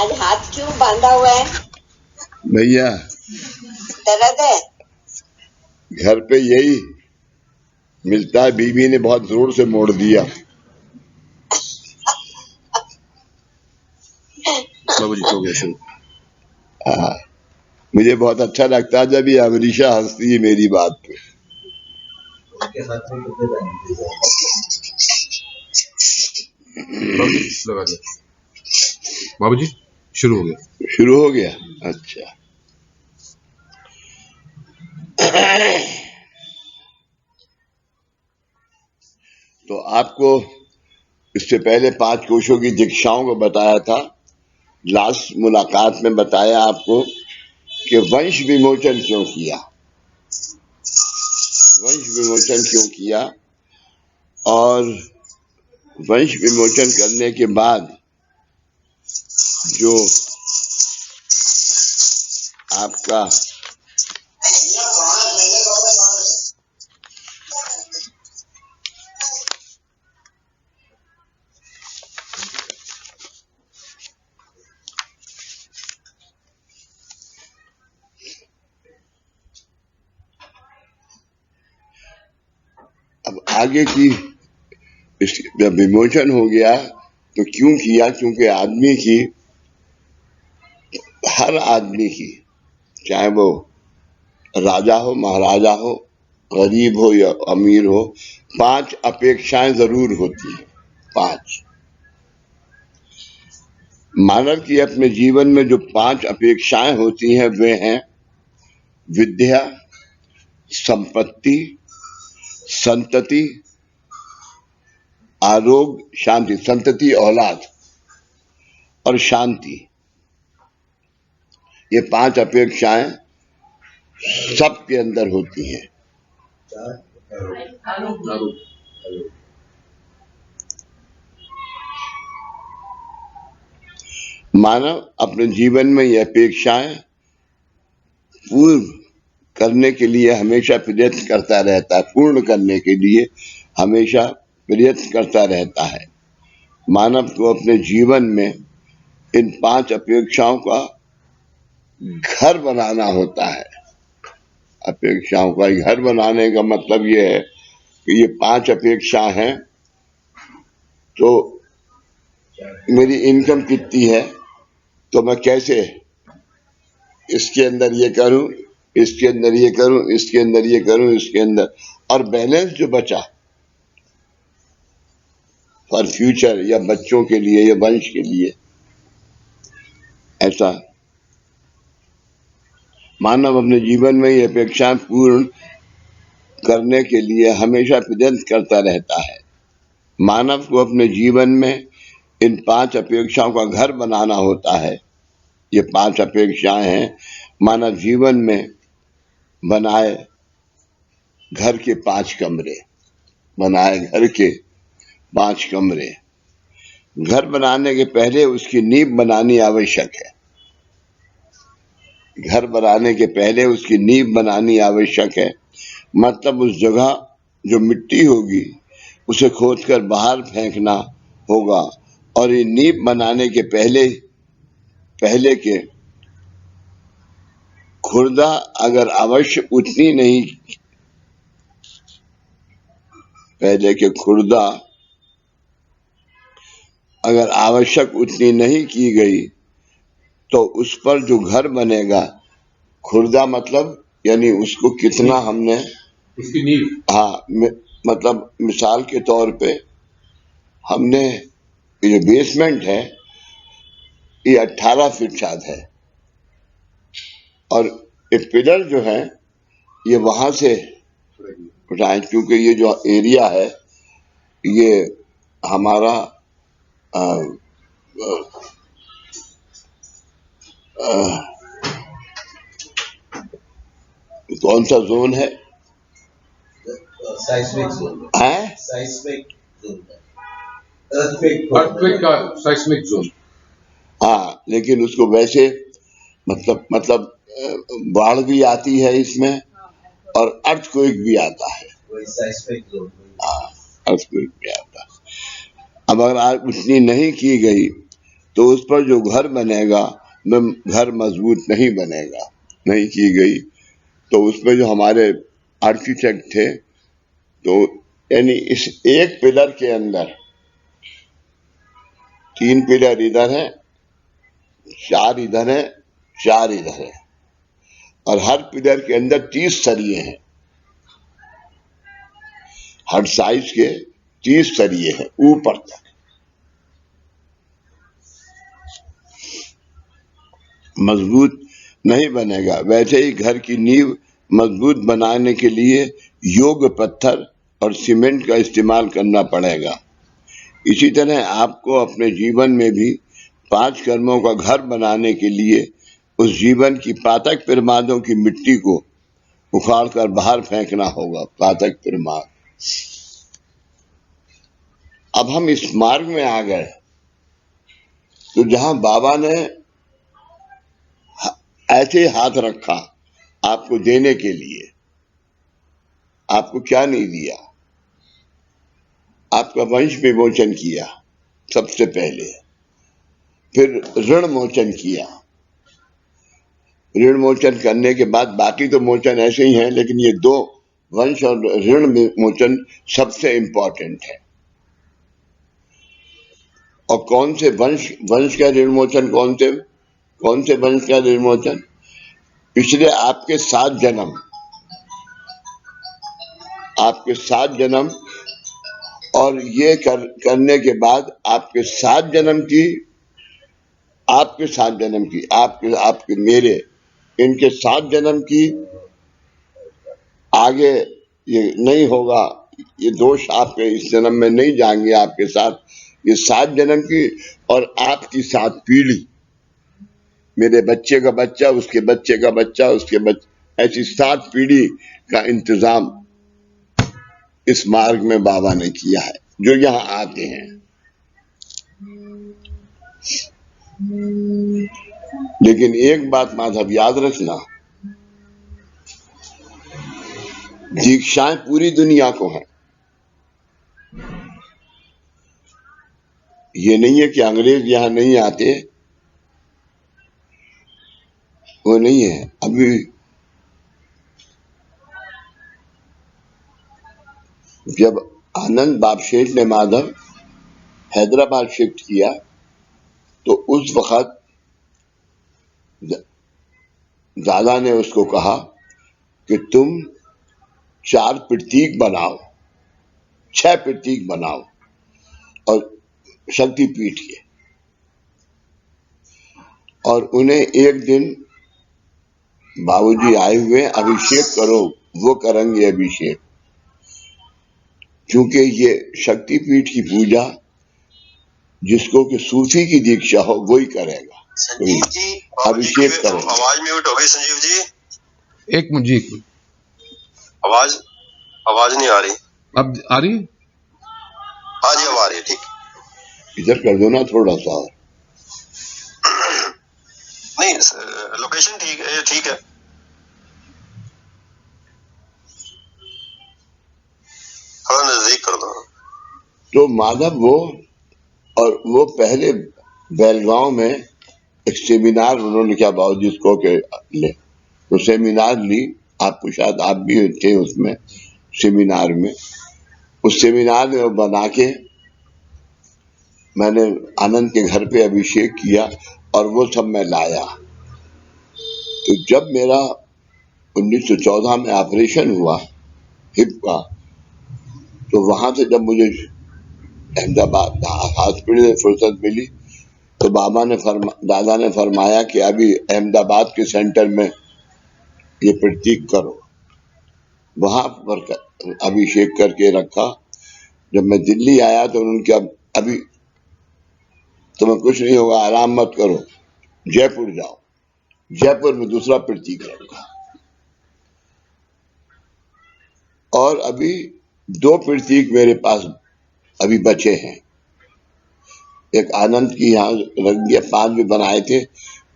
आज हाथ क्यों बांधा हुआ है? भैया दर्द है? घर पे यही मिलता है, बीवी ने बहुत जोर से मोड़ दिया। बाबूजी हो गया शुरू। हाँ, मुझे बहुत अच्छा लगता है जब ये अमरीशा हंसती है मेरी बात पे। लगा दिया बाबूजी, शुरू हो गया। शुरू हो गया? अच्छा। तो आपको इससे पहले 5 कोशों की दीक्षाओं को बताया था। लास्ट मुलाकात में बताया आपको कि वंश विमोचन क्यों किया, वंश विमोचन क्यों किया, और वंश विमोचन करने के बाद जो आपका अब आगे की जब विमोचन हो गया तो क्यों किया? क्योंकि आदमी की, हर आदमी की, चाहे वो राजा हो, महाराजा हो, गरीब हो या अमीर हो, 5 अपेक्षाएं जरूर होती हैं। 5 मानव की अपने जीवन में जो 5 अपेक्षाएं होती हैं वे हैं विद्या, संपत्ति, संतति, आरोग्य, शांति। संतति औलाद और शांति, ये 5 अपेक्षाएं सबके अंदर होती हैं। मानव अपने जीवन में ये अपेक्षाएं पूर्ण करने के लिए हमेशा प्रयत्न करता रहता है, पूर्ण करने के लिए हमेशा प्रयत्न करता रहता है। मानव को अपने जीवन में इन 5 अपेक्षाओं का घर बनाना होता है। अपेक्षाओं का घर बनाने का मतलब ये है कि ये 5 अपेक्षा हैं, तो मेरी इनकम कितनी है, तो मैं कैसे इसके अंदर ये करूं, इसके अंदर ये करूं, इसके अंदर ये करूं, इसके अंदर, और बैलेंस जो बचा फॉर फ्यूचर या बच्चों के लिए या वंश के लिए, ऐसा मानव अपने जीवन में ये अपेक्षाएं पूर्ण करने के लिए हमेशा प्रयत्न करता रहता है। मानव को अपने जीवन में इन 5 अपेक्षाओं का घर बनाना होता है। ये 5 अपेक्षाएं हैं। मानव जीवन में बनाए घर के 5 कमरे, बनाए घर के 5 कमरे। घर बनाने के पहले उसकी नींव बनानी आवश्यक है। घर बनाने के पहले उसकी नींव बनानी आवश्यक है, मतलब उस जगह जो मिट्टी होगी उसे खोदकर बाहर फेंकना होगा। और ये नींव बनाने के पहले के खुर्दा अगर आवश्यक उतनी नहीं, पहले के खुर्दा अगर आवश्यक उतनी नहीं की गई तो उस पर जो घर बनेगा, खुर्दा मतलब यानी उसको कितना हमने, उसकी नींव, हाँ, मतलब मिसाल के तौर पे हमने ये जो बेसमेंट है ये 18 फीट शायद है, और एक पिलर जो है ये वहां से उठाएं, क्योंकि ये जो एरिया है ये हमारा कौन सा जोन है? साइस्मिक जोन है? साइस्मिक जोन अर्थक्वेक का साइस्मिक जोन। हाँ, लेकिन उसको वैसे मतलब बाढ़ भी आती है इसमें और अर्थक्वेक भी आता है। वही साइस्मिक जोन। हाँ, अर्थक्वेक भी आता है। अब अगर आज उतनी नहीं की गई तो उस पर जो घर बनेगा वह घर मजबूत नहीं बनेगा, नहीं की गई। तो उसमें जो हमारे आर्किटेक्ट थे, तो यानी इस एक पिलर के अंदर 3 पिलर इधर है, 4 इधर है, 4 इधर है, और हर पिलर के अंदर 30 सरिये हैं। हर साइज के 30 सरिये हैं ऊपर तक। मजबूत नहीं बनेगा। वैसे ही घर की नींव मजबूत बनाने के लिए योग्य पत्थर और सीमेंट का इस्तेमाल करना पड़ेगा। इसी तरह आपको अपने जीवन में भी 5 कर्मों का घर बनाने के लिए उस जीवन की पातक प्रमादों की मिट्टी को उखाड़कर बाहर फेंकना होगा। पातक प्रमाद। अब हम इस मार्ग में आ गए, तो जहां बाबा ने ऐसे हाथ रखा आपको देने के लिए, आपको क्या नहीं दिया? आपका वंश विमोचन किया सबसे पहले, फिर ऋण मोचन किया। ऋण मोचन करने के बाद बाकी तो मोचन ऐसे ही हैं, लेकिन ये 2 वंश और ऋण मोचन सबसे इंपॉर्टेंट है। और कौन से वंश का ऋण मोचन? कौन से वंश का ऋण मोचन? पिछले आपके 7 जन्म, और ये करने के बाद आपके 7 जन्म की आपके मेरे इनके 7 जन्म की आगे ये नहीं होगा। ये दोष आपके इस जन्म में नहीं जाएंगे आपके साथ। ये 7 जन्म की और आपकी 7 पीढ़ी, मेरे बच्चे का बच्चा, उसके बच्चे का बच्चा, उसके बच्चे, ऐसी 7 पीढ़ी का इंतजाम इस मार्ग में बाबा ने किया है, जो यहाँ आते हैं। लेकिन एक बात माधव याद रखना, दीक्षाएं पूरी दुनिया को हैं। ये नहीं है कि अंग्रेज यहाँ नहीं आते, वो नहीं है। अभी जब आनंद बापशेठ ने माधव हैदराबाद शिफ्ट किया, तो उस वक्त दादा ने उसको कहा कि तुम 4 प्रतीक बनाओ, 6 प्रतीक बनाओ, और शक्तिपीठ के। और उन्हें एक दिन बाबूजी आए हुए, अभिषेक करो, वो करेंगे अभिषेक, क्योंकि ये शक्तिपीठ की पूजा जिसको कि सूफी की दीक्षा हो वही करेगा। संजीव जी, अभिषेक करेंगे। आवाज म्यूट हो गई संजीव जी। एक मिनट जी, आवाज नहीं आ रही। अब आ रही है? हाँ जी, अब आ रही है। ठीक, इधर कर दो ना थोड़ा सा। नहीं लोकेशन ठीक है। थोड़ा नजदीक कर दो। तो माधव वो पहले बेलगांव में एक सेमिनार उन्होंने किया बाबूजी को के ले, तो सेमिनार ली। आपको शायद आप भी थे उसमें सेमिनार में। उस सेमिनार में वो बना के मैंने आनंद के घर पे अभिषेक किया, और वो सब मैं लाया। तो जब मेरा 1914 में ऑपरेशन हुआ हिप का, तो वहां से जब मुझे अहमदाबाद हॉस्पिटल में फुर्सत मिली, तो दादा ने फरमाया कि अभी अहमदाबाद के सेंटर में ये प्रतीक करो। वहां पर अभिषेक करके रखा। जब मैं दिल्ली आया तो उन्होंने कहा अभी तुम्हें कुछ नहीं होगा, आराम मत करो, जयपुर जाओ। जयपुर में दूसरा प्रतीक रखा। और अभी 2 प्रतीक मेरे पास अभी बचे हैं। एक आनंद की यहाँ रख दिया, 5 भी बनाए थे,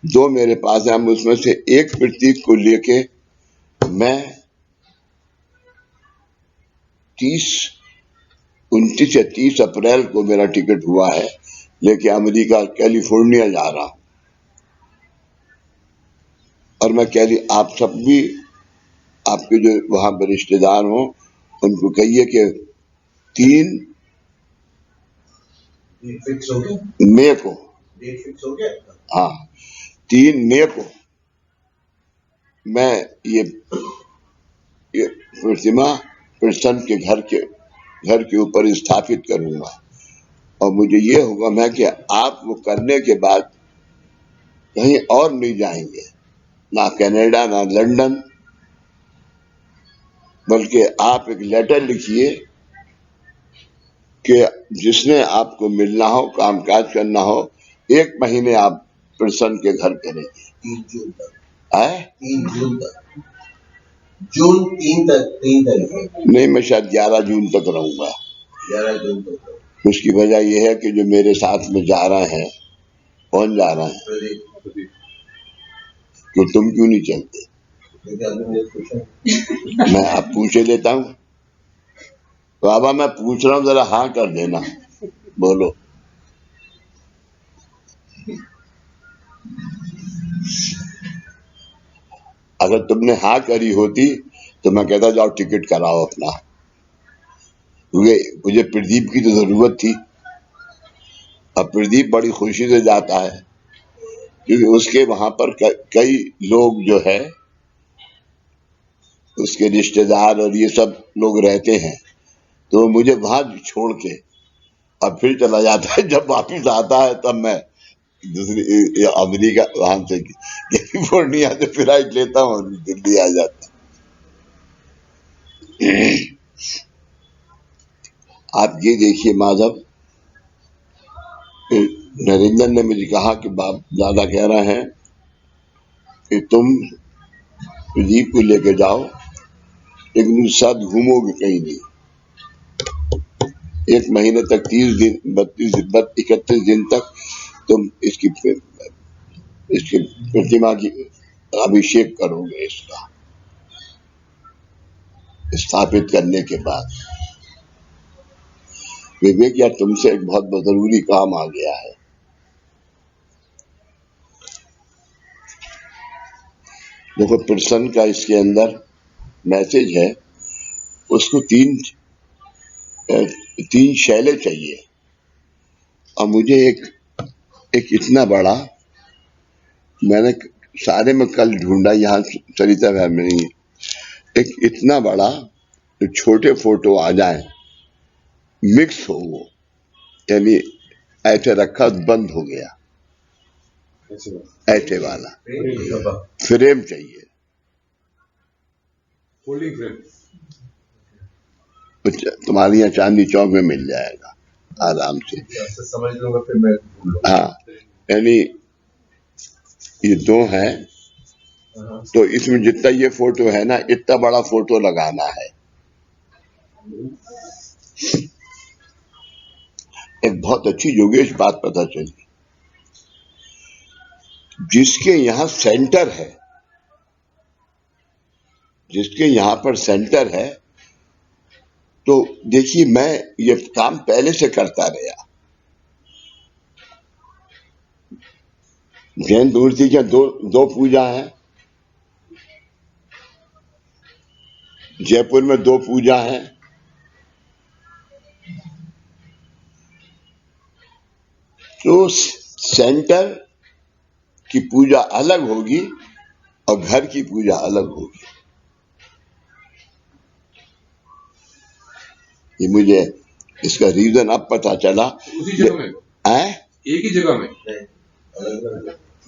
2 मेरे पास हैं। हम उसमें से एक प्रतीक को लेके मैं 29 या 30 अप्रैल को मेरा टिकट हुआ है लेके अमेरिका कैलिफोर्निया जा रहा हूं। और मैं आप सब भी, आपके जो वहां पर रिश्तेदार हो, उनको कहिए कि 3 फिक्स हो गया, मई को, डेट फिक्स हो गया। हाँ 3 मई को मैं ये प्रतिमा प्रसन्न के घर के ऊपर स्थापित करूंगा। और मुझे ये होगा मैं कि आप वो करने के बाद कहीं और नहीं जाएंगे, ना कनाडा ना लंदन, बल्कि आप एक लेटर लिखिए कि जिसने आपको मिलना हो, कामकाज करना हो, 1 महीने आप प्रसन्न के घर करेंगे। 3 जून तक, है 3 जून तक, जून 3 तक, 3 तारीख, नहीं, मैं शायद 11 जून तक रहूंगा। 11 जून तक। उसकी वजह यह है कि जो मेरे साथ में जा रहे हैं, कौन जा रहा है, प्रदीप, कि तुम क्यों नहीं चलते? क्योंकि आपने मुझे पूछा। मैं आप पूछे लेता हूँ। बाबा मैं पूछ रहा हूँ, जरा हाँ कर देना, बोलो। अगर तुमने हाँ करी होती तो मैं कहता जाओ टिकट कराओ अपना, क्योंकि मुझे प्रदीप की तो जरूरत थी। अब प्रदीप बड़ी खुशी से जाता है, क्योंकि उसके वहां पर कई लोग जो है, उसके रिश्तेदार और ये सब लोग रहते हैं, तो मुझे वहां छोड़ के अब फिर चला जाता है। जब वापिस आता है तब मैं दूसरी अमेरिका वहां से कैलिफोर्निया से फ्लाइट लेता हूँ और दिल्ली आ जाता हूँ। आप ये देखिए माधव, नरेंद्र ने मुझे कहा कि बाप दादा कह रहे हैं कि तुम प्रदीप को लेके जाओ, लेकिन उसके साथ घूमोगे कहीं नहीं। 1 महीने तक, 30 दिन, 31 दिन तक तुम इसकी प्रतिमा की अभिषेक करोगे, इसका स्थापित करने के बाद। विवेक यार, तुमसे एक बहुत जरूरी काम आ गया है। देखो प्रसन्न का इसके अंदर मैसेज है, उसको 3 शैले चाहिए। और मुझे एक इतना बड़ा, मैंने सारे में कल ढूंढा, यहाँ सरिता भैया में नहीं, एक इतना बड़ा जो छोटे फोटो आ जाए, मिक्स हो वो, यानी ऐसे रखा बंद हो गया, ऐसे वाला फ्रेम चाहिए। फोल्डिंग फ्रेम तुम्हारे यहाँ चांदनी चौक में मिल जाएगा आराम से। समझ लूंगा फिर मैं भूल लूंगा। हाँ, यानी ये 2 हैं, तो इसमें जितना ये फोटो है ना, इतना बड़ा फोटो लगाना है। एक बहुत अच्छी योगेश बात पता चली, जिसके यहाँ सेंटर है, जिसके यहाँ पर सेंटर है, तो देखिए मैं ये काम पहले से करता रहा। जैन मूर्ति की 2 पूजा है, जयपुर में 2 पूजा है। तो सेंटर की पूजा अलग होगी और घर की पूजा अलग होगी। ये मुझे इसका रीजन अब पता चला। उसी जगह में है, एक ही जगह में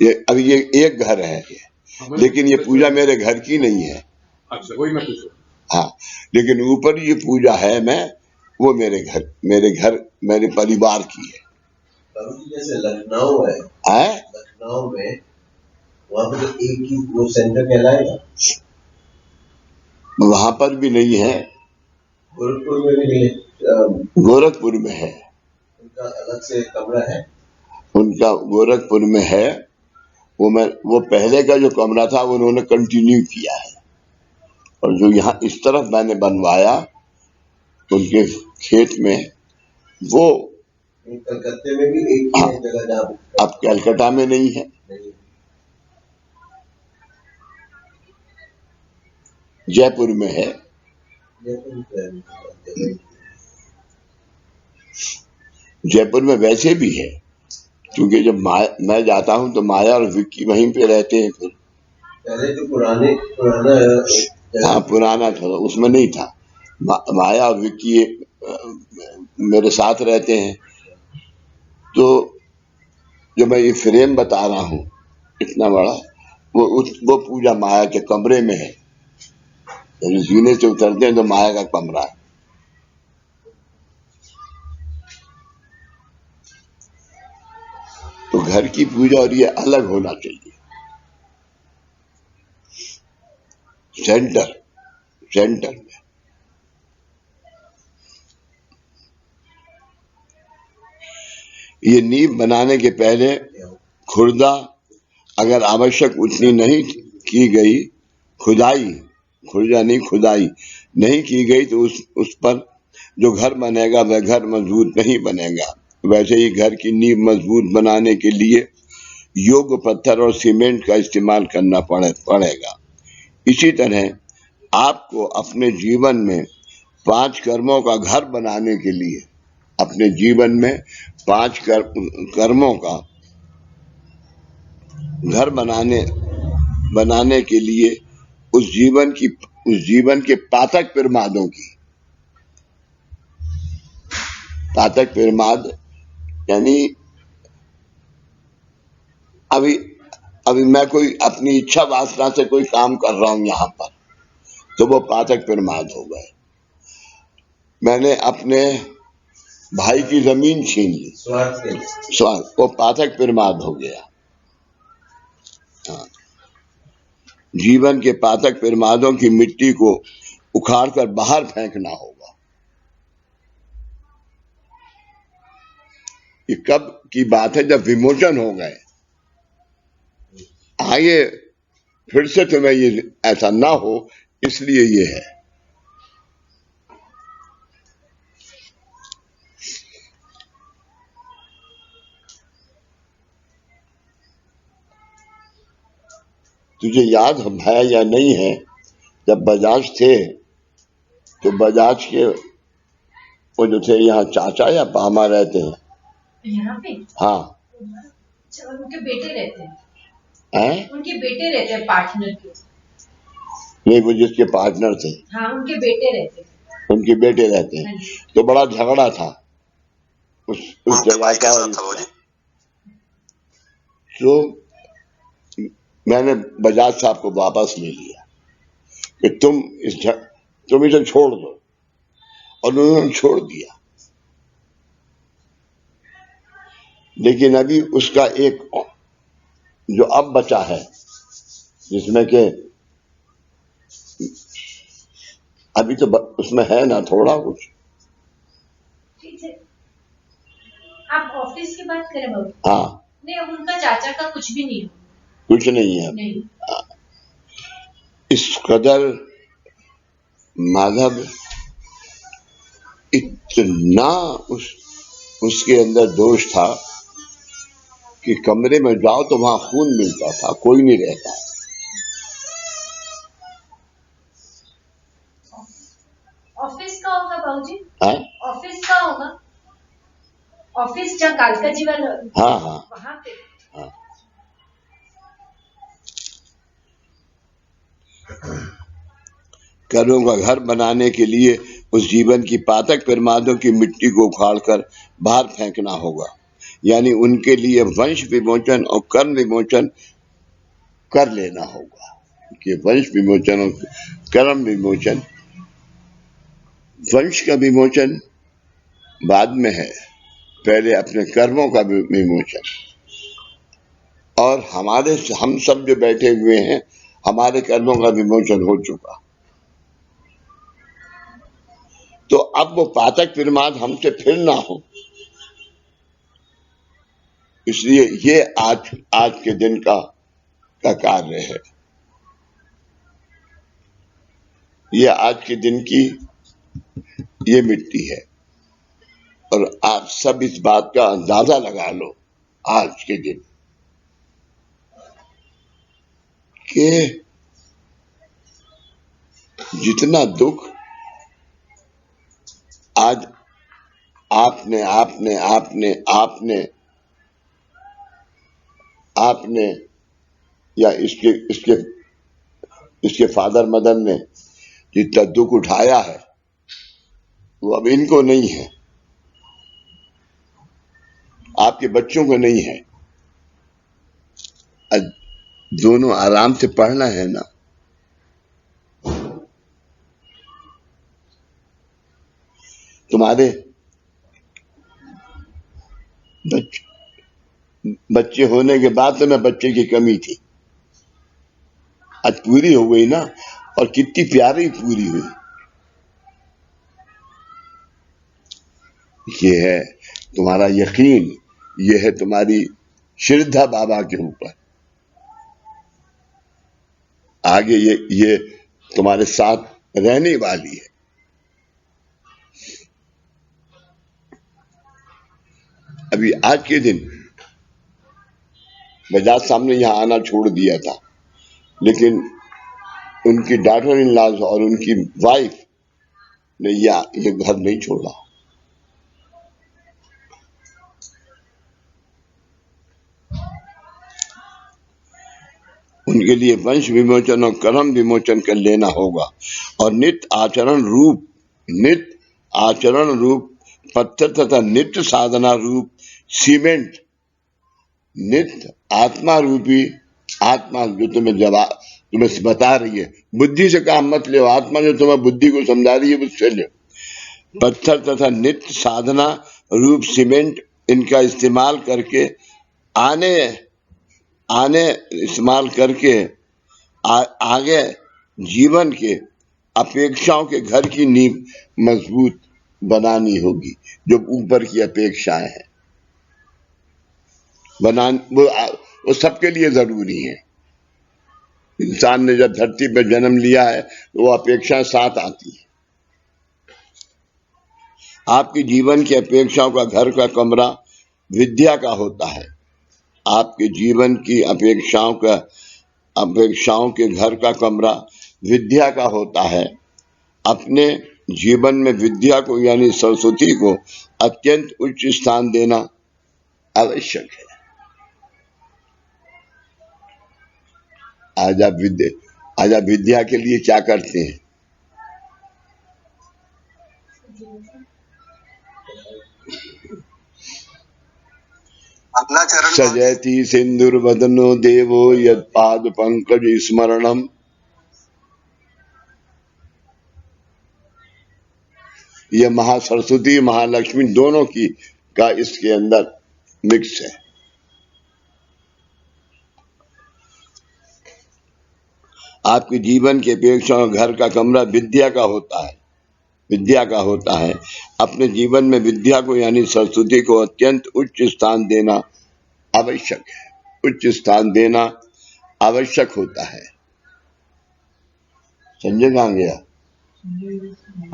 ये अभी ये एक घर है ये, लेकिन ये पूजा मेरे घर की नहीं है। अच्छा, वही मैं पूछ रहा। हाँ, लेकिन ऊपर ये पूजा है वो मेरे परिवार की है। जैसे लखनऊ है, लखनऊ में वहां पर एक ही वो सेंटर कहलाएगा, वहां पर भी नहीं है, गोरखपुर में भी नहीं है। गोरखपुर में है, उनका अलग से कमरा है, उनका गोरखपुर में है। वो पहले का जो कमरा था वो उन्होंने कंटिन्यू किया है, और जो यहाँ इस तरफ मैंने बनवाया उनके खेत में, वो कलकत्ते में भी एक ही जगह जहाँ अब कलकत्ता में नहीं है, नहीं, जयपुर में है। जयपुर में वैसे भी है, क्योंकि जब मैं जाता हूँ तो माया और विक्की वहीं पे रहते हैं। फिर पहले जो पुराना हाँ, पुराना था, उसमें नहीं था। माया और विक्की मेरे साथ रहते हैं। तो जो मैं ये फ्रेम बता रहा हूँ इतना बड़ा, वो पूजा माया के कमरे में है। जब जीने से उतरते हैं तो माया का कमरा है। तो घर की पूजा और ये अलग होना चाहिए। सेंटर में ये नींव बनाने के पहले खुर्दा अगर आवश्यक उतनी नहीं की गई, खुदाई नहीं की गई तो उस पर जो घर बनेगा वह घर मजबूत नहीं बनेगा। वैसे ही घर की नींव मजबूत बनाने के लिए योग्य पत्थर और सीमेंट का इस्तेमाल करना पड़ेगा। इसी तरह आपको अपने जीवन में 5 कर्मों का घर बनाने के लिए, अपने जीवन में 5 कर्मों का घर बनाने के लिए उस जीवन के पातक प्रमाद यानी अभी मैं कोई अपनी इच्छा वासना से कोई काम कर रहा हूं यहाँ पर, तो वो पातक प्रमाद हो गए। मैंने अपने भाई की जमीन छीन ली, स्वार्थ, वो पातक प्रमाद हो गया। हाँ। जीवन के पातक प्रमादों की मिट्टी को उखाड़कर बाहर फेंकना होगा। ये कब की बात है? जब विमोचन हो गए। आगे फिर से तुम्हें ये ऐसा ना हो, इसलिए ये है। तुझे याद है या नहीं है, जब बजाज थे तो बजाज के वो जो थे यहाँ चाचा या पामा रहते हैं यहाँ पे? हाँ, उनके बेटे रहते हैं। उनके बेटे रहते हैं पार्टनर के। नहीं, वो जिसके पार्टनर थे, हाँ, उनके बेटे रहते हैं। उनके बेटे रहते हैं। तो बड़ा झगड़ा था उस जगह का। तो मैंने बजाज साहब को वापस ले लिया कि तुम इसे छोड़ दो, और उन्होंने छोड़ दिया। लेकिन अभी उसका एक जो अब बचा है, जिसमें के अभी तो उसमें है ना थोड़ा कुछ। ठीक है, आप ऑफिस की बात करें बाबू? हाँ, नहीं, अब उनका चाचा का कुछ भी नहीं है। कुछ नहीं है। नहीं। इस कदर माधव इतना उसके अंदर दोष था कि कमरे में जाओ तो वहां खून मिलता था, कोई नहीं रहता। ऑफिस का होगा बाबूजी? हाँ, ऑफिस का होगा। ऑफिस जहाँ कालका जी वाला, हाँ हाँ, वहां पे। हाँ। कर्मों का घर बनाने के लिए उस जीवन की पातक प्रमादों की मिट्टी को उखाड़कर बाहर फेंकना होगा। यानी उनके लिए वंश विमोचन और कर्म विमोचन कर लेना होगा। कि वंश विमोचन और कर्म विमोचन, वंश का विमोचन बाद में है, पहले अपने कर्मों का विमोचन। और हम सब जो बैठे हुए हैं, हमारे कर्मों का विमोचन हो चुका। तो अब वो पातक प्रमाद हमसे फिर ना हो, इसलिए ये आज के दिन का कार्य है। ये आज के दिन की ये मिट्टी है। और आप सब इस बात का अंदाजा लगा लो आज के दिन कि जितना दुख आज आपने आपने आपने आपने आपने या इसके इसके इसके फादर मदर ने जितना दुख उठाया है वो अब इनको नहीं है, आपके बच्चों को नहीं है। आज दोनों आराम से पढ़ना है ना। तुम्हारे बच्चे होने के बाद तो मैं बच्चे की कमी थी, आज पूरी हो गई ना, और कितनी प्यारी पूरी हुई। ये है तुम्हारा यकीन, ये है तुम्हारी श्रद्धा बाबा के ऊपर। आगे ये तुम्हारे साथ रहने वाली है। अभी आज के दिन बजाज साहब ने यहाँ आना छोड़ दिया था, लेकिन उनकी डॉटर इन लॉ और उनकी वाइफ ने ये घर नहीं छोड़ा। उनके लिए वंश विमोचन और कर्म विमोचन कर लेना होगा, और नित्य आचरण रूप पत्थर तथा नित्य साधना रूप सीमेंट, नित्य आत्मा रूपी आत्मा जो तुम्हें बता रही है। बुद्धि से काम मत लो, आत्मा जो तुम्हें बुद्धि को समझा रही है उससे लो। पत्थर तथा नित्य साधना रूप सीमेंट, इनका इस्तेमाल करके इस्तेमाल करके आगे जीवन के अपेक्षाओं के घर की नींव मजबूत बनानी होगी। जो ऊपर की अपेक्षाएं हैं वो सबके लिए जरूरी है। इंसान ने जब धरती पर जन्म लिया है तो वो अपेक्षाएं साथ आती है। आपके जीवन की अपेक्षाओं का घर का कमरा विद्या का होता है। आपके जीवन की अपेक्षाओं के घर का कमरा विद्या का होता है। अपने जीवन में विद्या को यानी सरस्वती को अत्यंत उच्च स्थान देना आवश्यक है। आज आप विद्या के लिए क्या करते हैं? अपना चरण सजयति सिंदूरवदनो देवो यत्पाद पंकज स्मरणम। यह महासरस्वती महालक्ष्मी दोनों का इसके अंदर मिक्स है। आपके जीवन की अपेक्षा घर का कमरा विद्या का होता है। अपने जीवन में विद्या को यानी सरस्वती को अत्यंत उच्च स्थान देना आवश्यक है। उच्च स्थान देना आवश्यक होता है। समझे कहाँ गया?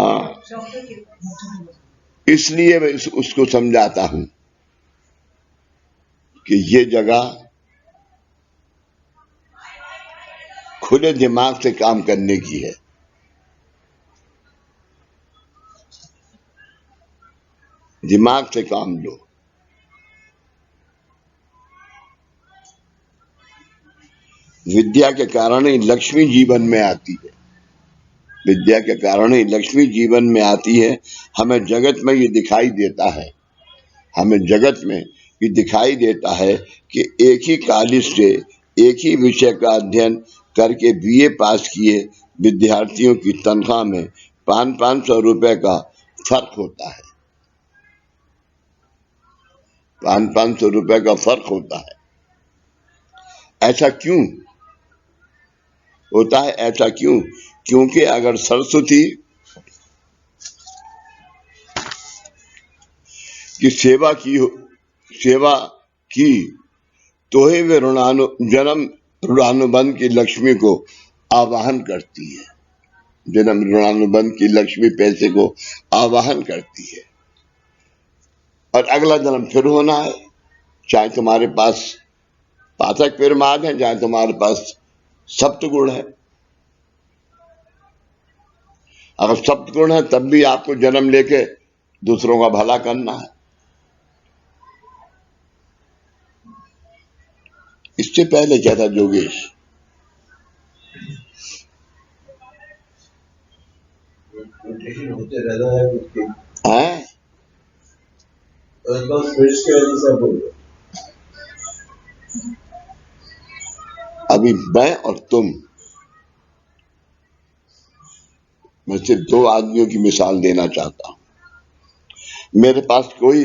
हाँ, इसलिए मैं उसको समझाता हूं कि ये जगह खुले दिमाग से काम करने की है। दिमाग से काम लो। विद्या के कारण ही लक्ष्मी जीवन में आती है। विद्या के कारण ही लक्ष्मी जीवन में आती है। हमें जगत में ये दिखाई देता है कि एक ही कॉलेज से एक ही विषय का अध्ययन करके बीए पास किए विद्यार्थियों की तनख्वाह में 500 रुपए का फर्क होता है। 500 रुपए का फर्क होता है। ऐसा क्यों होता है? ऐसा क्यों? क्योंकि अगर सरस्वती की सेवा की तो ही वे ऋणानुबंध की लक्ष्मी को आवाहन करती है। जन्म ऋणानुबंध की लक्ष्मी पैसे को आवाहन करती है। और अगला जन्म फिर होना है, चाहे तुम्हारे पास पाठक पिरमाद है, चाहे तुम्हारे पास सप्तगुण है। अगर सप्तगुण है तब भी आपको जन्म लेके दूसरों का भला करना है। इससे पहले क्या था जोगेश? म्यूटेशन होते रहता है उसके, हैं? और एक बार स्विच की वजह से बोल रहे अभी मैं और तुम, मैं सिर्फ दो आदमियों की मिसाल देना चाहता हूं। मेरे पास कोई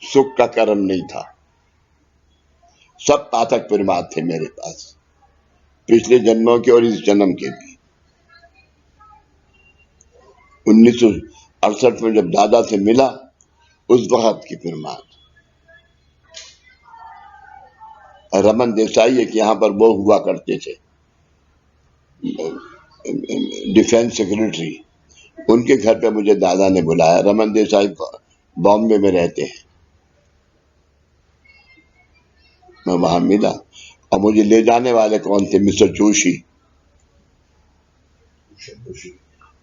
सुख का कर्म नहीं था, सब पाठक पिरमाद थे मेरे पास, पिछले जन्मों के और इस जन्म के भी। 1968 में जब दादा से मिला, उस वक्त की पिरमाद। रमन देसाई एक यहां पर वो हुआ करते थे, डिफेंस सेक्रेटरी, उनके घर पे मुझे दादा ने बुलाया। रमन देसाई बॉम्बे में रहते हैं। मैं वहां मिला और मुझे ले जाने वाले कौन थे? मिस्टर जोशी।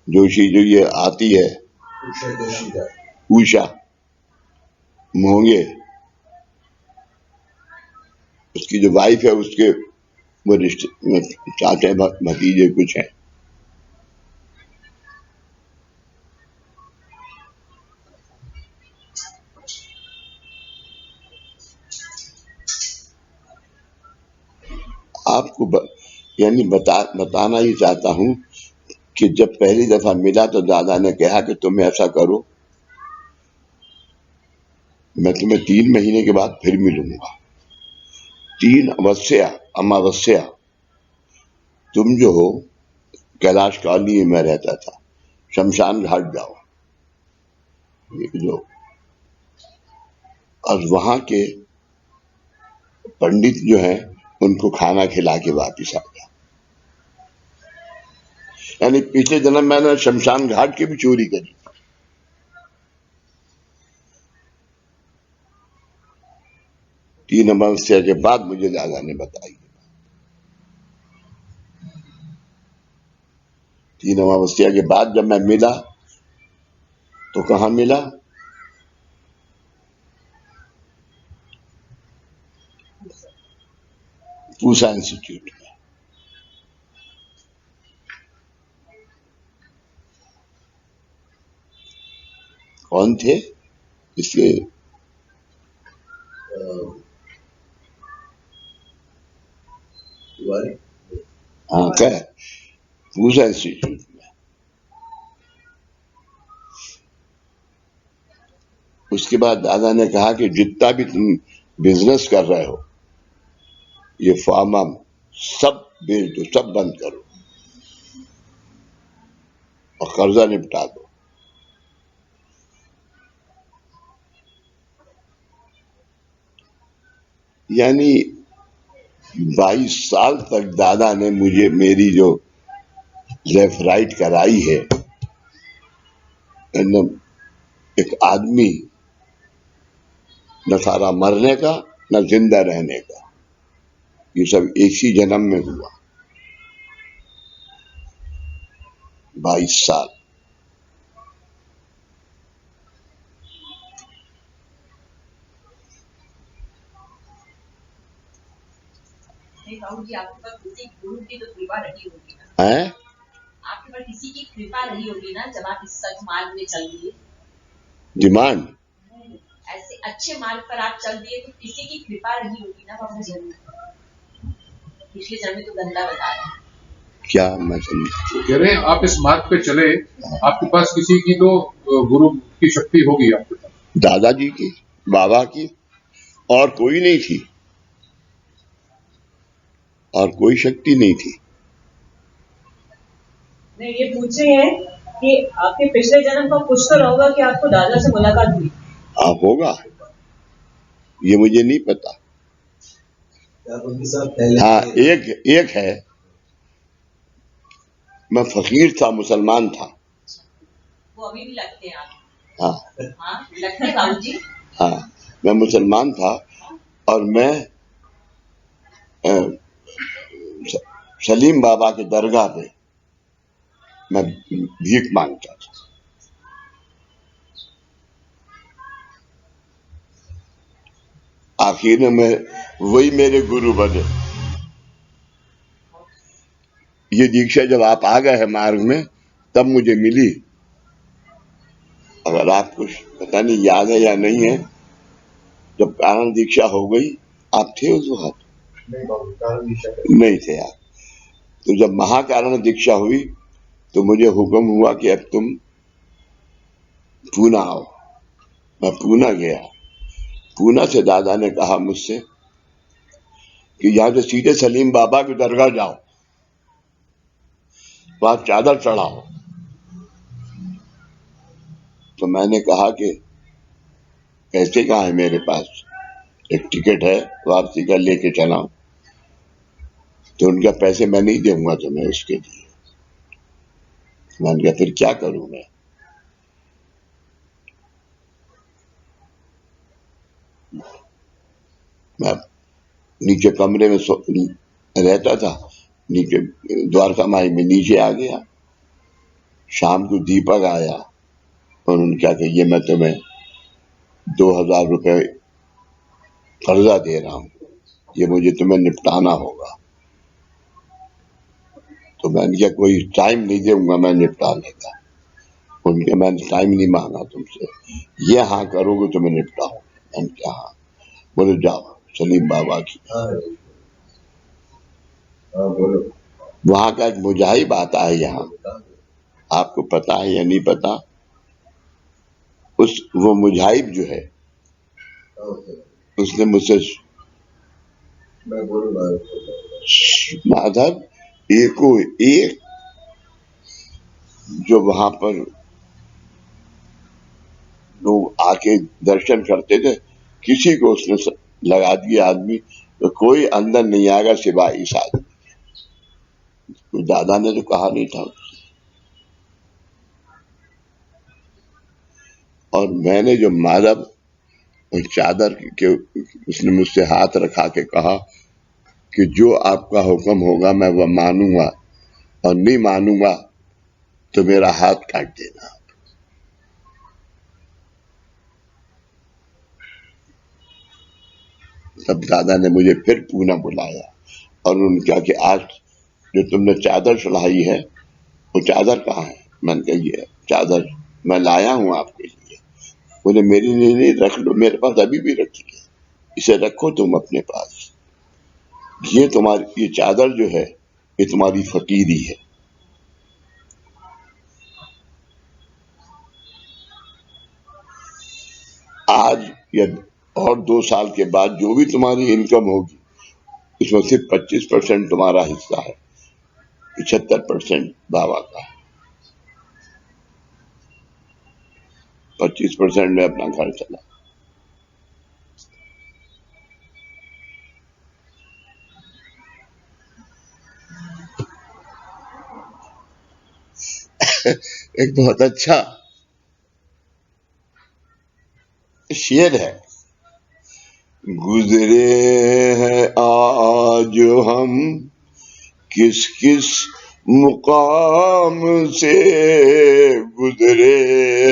जोशी जो ये आती है, उषा मोंगे, उसकी जो वाइफ है, उसके वो रिश्ते चाचे भतीजे कुछ हैं। आपको यानी बताना ही चाहता हूं कि जब पहली दफा मिला तो दादा ने कहा कि तुम ऐसा करो, मैं तुम्हें 3 महीने के बाद फिर मिलूंगा। 3 अमावस्या तुम जो हो, कैलाश कॉलोनी में रहता था, शमशान घाट जाओ, जो और वहां के पंडित जो हैं उनको खाना खिला के वापिस आ जाओ। यानी पिछले जन्म मैंने शमशान घाट की भी चोरी करी। 3 अमावस्या के बाद मुझे दादा ने बताई। 3 अमावस्या के बाद जब मैं मिला तो कहां मिला? पूसा इंस्टीट्यूट में। कौन थे इसके? हाँ, क्या पूसा इंस्टीट्यूट में। उसके बाद दादा ने कहा कि जितना भी तुम बिजनेस कर रहे हो, ये फार्मा सब बेच दो, सब बंद करो और कर्जा निपटा दो। यानी 22 साल तक दादा ने मुझे मेरी जो लेफ्ट राइट कराई है, एक आदमी न सारा मरने का न जिंदा रहने का, ये सब एक ही जन्म में हुआ। 22 साल। राहुल जी, आपके पास किसी गुरु की तो कृपा रही होगी ना? हैं? आपके पास किसी की कृपा रही होगी ना, जब आप इस सच मार्ग में चल दिए। डिमांड ऐसे अच्छे मार्ग पर आप चल दिए तो किसी की कृपा रही होगी ना बाबा जी। पिछले जन्म में तो गंदा बता रहे हैं। क्या मैं समझ कह रहे हैं आप इस मार्ग पे चले, आपके पास किसी की तो गुरु की शक्ति होगी आपके पास। दादाजी की, बाबा की, और कोई नहीं थी, और कोई शक्ति नहीं थी। नहीं, ये पूछ रहे हैं कि आपके पिछले जन्म का कुछ तो होगा कि आपको दादा से मुलाकात हुई। हाँ, होगा, ये मुझे नहीं पता। हाँ, एक है, मैं फकीर था, मुसलमान था। वो अभी भी लगते हैं आप। हाँ हाँ लगता है बाबूजी। हाँ, मैं मुसलमान था और मैं सलीम बाबा के दरगाह पे मैं भीख मांगता था। आखिर में वही मेरे गुरु बने। ये दीक्षा जब आप आ गए हैं मार्ग में तब मुझे मिली। अगर आपको पता नहीं याद है या नहीं है, जब कारण दीक्षा हो गई आप थे उस वक्त? नहीं थे आप। तो जब महाकारण दीक्षा हुई तो मुझे हुक्म हुआ कि अब तुम पूना आओ। मैं पूना गया। पूना से दादा ने कहा मुझसे कि यहां से सीधे सलीम बाबा की दरगाह जाओ, वहां चादर चढ़ाओ। तो मैंने कहा कि पैसे कहाँ है मेरे पास, एक टिकट है वापसी का, लेके चला। तो उनका पैसे मैं नहीं दूंगा तुम्हें उसके लिए। मैंने कहा फिर क्या करूं मैं नीचे कमरे में रहता था, नीचे द्वारका माई में नीचे आ गया। शाम को दीपक आया और उन्होंने क्या कहा, ये मैं तुम्हें 2000 रुपए कर्जा दे रहा हूं, ये मुझे तुम्हें निपटाना होगा। तो मैंने कहा कोई टाइम नहीं दूंगा मैं निपटाने का। उनके मैंने टाइम नहीं मांगा तुमसे, ये हाँ करोगे तो मैं निपटाऊं। मैंने कहा हाँ। बोले जाओ सलीम बाबा की। बोलो। वहां का एक मुजाहिब आता है यहाँ, आपको पता है या नहीं पता? वो मुजाहिब जो है उसने मुझसे माधव एको एक जो वहां पर लोग आके दर्शन करते थे, किसी को उसने लगा दिया आदमी, तो कोई अंदर नहीं आएगा सिवाय इस आदमी। तो दादा ने तो कहा नहीं था। और मैंने जो माधव चादर के उसने मुझसे हाथ रखा के कहा कि जो आपका हुक्म होगा मैं वह मानूंगा, और नहीं मानूंगा तो मेरा हाथ काट देना। तब दादा ने मुझे फिर पूना बुलाया और उन्होंने कहा कि आज जो तुमने चादर चढ़ाई है वो चादर कहाँ है? मैंने कहा ये चादर मैं लाया हूं आपके लिए। बोले मेरी नहीं, रख लो, मेरे पास अभी भी रखी है, इसे रखो तुम अपने पास। ये तुम्हारी ये चादर जो है ये तुम्हारी फकीरी है। आज या और 2 साल के बाद जो भी तुम्हारी इनकम होगी उसमें से 25% तुम्हारा हिस्सा है, 75% बाबा का है। 25% में अपना घर चला। एक बहुत अच्छा शेर है, गुजरे हैं आज हम किस किस मुकाम से, गुजरे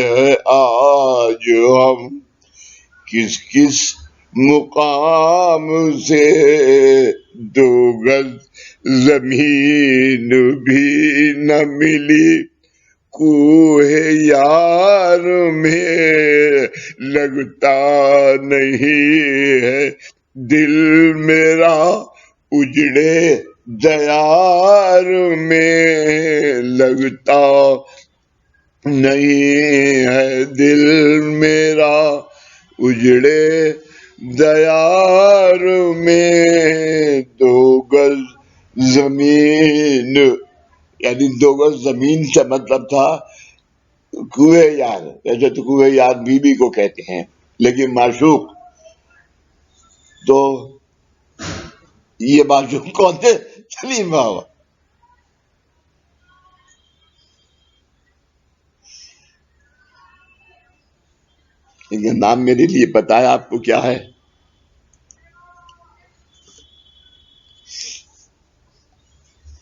हैं आज हम किस किस मुकाम से, 2 गज जमीन भी न मिली कूहे यार में, लगता नहीं है दिल मेरा उजड़े दयार में, लगता नहीं है दिल मेरा उजड़े दयार में, 2 गज जमीन, यानी 2 गज जमीन से मतलब था कुए यार। वैसे तो कुए यार बीबी को कहते हैं, लेकिन माशूक तो ये माशूक कौन थे? सलीम बाबा। इनका नाम मेरे लिए पता है आपको क्या है?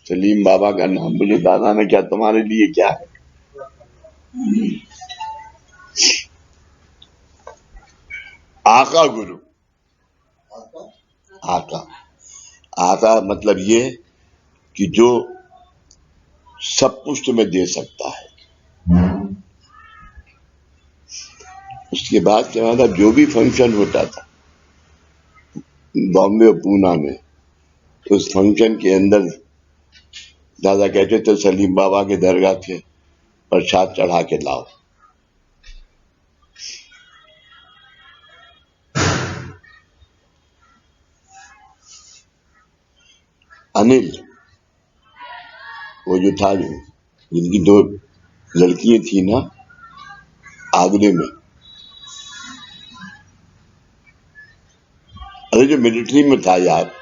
सलीम बाबा का नाम बोले दादा ने क्या तुम्हारे लिए क्या है? आका गुरु। आका आका मतलब ये कि जो सब कुछ तुम्हें दे सकता है। उसके बाद क्या था, जो भी फंक्शन होता था बॉम्बे और पूना में, उस फंक्शन के अंदर दादा कहते थे सलीम बाबा के दरगाह के प्रसाद चढ़ा के लाओ। अनिल वो जो था, जिनकी 2 लड़कियां थी ना आगरे में, अरे जो मिलिट्री में था यार,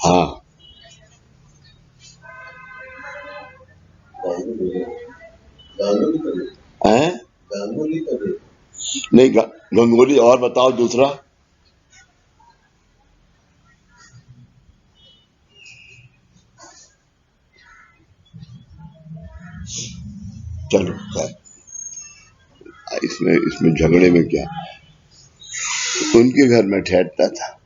हाँ हैं? नहीं गंगोली। और बताओ दूसरा। चलो खैर, इसमें झगड़े में क्या, उनके घर में ठहरता था।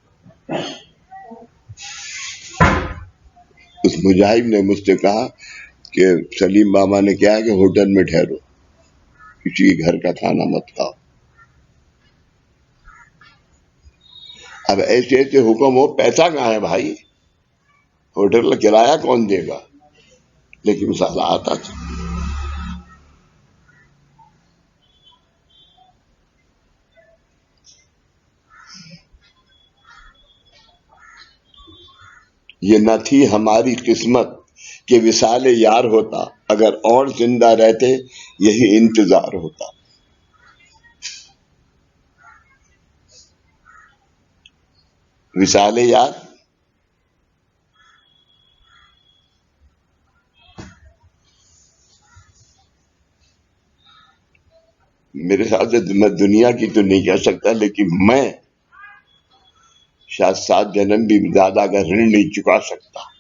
उस मुजाहिब ने मुझसे कहा कि सलीम बाबा ने क्या है कि होटल में ठहरो, किसी के घर का खाना मत खाओ। अब ऐसे ऐसे हुक्म हो, पैसा कहाँ है भाई, होटल का किराया कौन देगा? लेकिन साला आता था। ये न थी हमारी किस्मत कि विसाले यार होता, अगर और जिंदा रहते यही इंतजार होता। विसाले यार, मेरे ख्याल से मैं दुनिया की तो नहीं कह सकता, लेकिन मैं शायद 7 जन्म भी दादा का ऋण नहीं चुका सकता।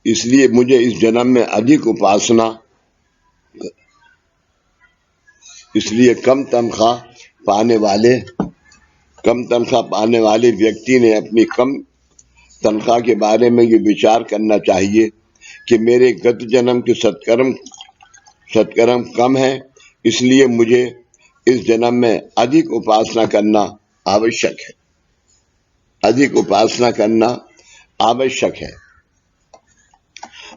इसलिए मुझे इस जन्म में अधिक उपासना, इसलिए कम तनख्वाह पाने वाले व्यक्ति ने अपनी कम तनख्वाह के बारे में ये विचार करना चाहिए कि मेरे गत जन्म के सत्कर्म कम है, इसलिए मुझे इस जन्म में अधिक उपासना करना आवश्यक है। अधिक उपासना करना आवश्यक है।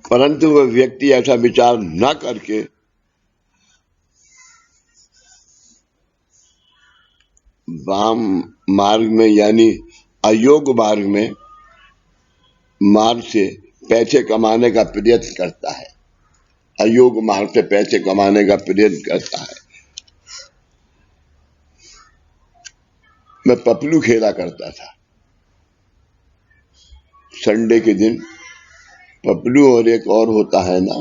परंतु वह व्यक्ति ऐसा विचार न करके वाम मार्ग में यानी अयोग मार्ग से पैसे कमाने का प्रयत्न करता है। अयोग मार्ग से पैसे कमाने का प्रयत्न करता है। मैं पपलू खेला करता था संडे के दिन। पपलू और एक और होता है ना,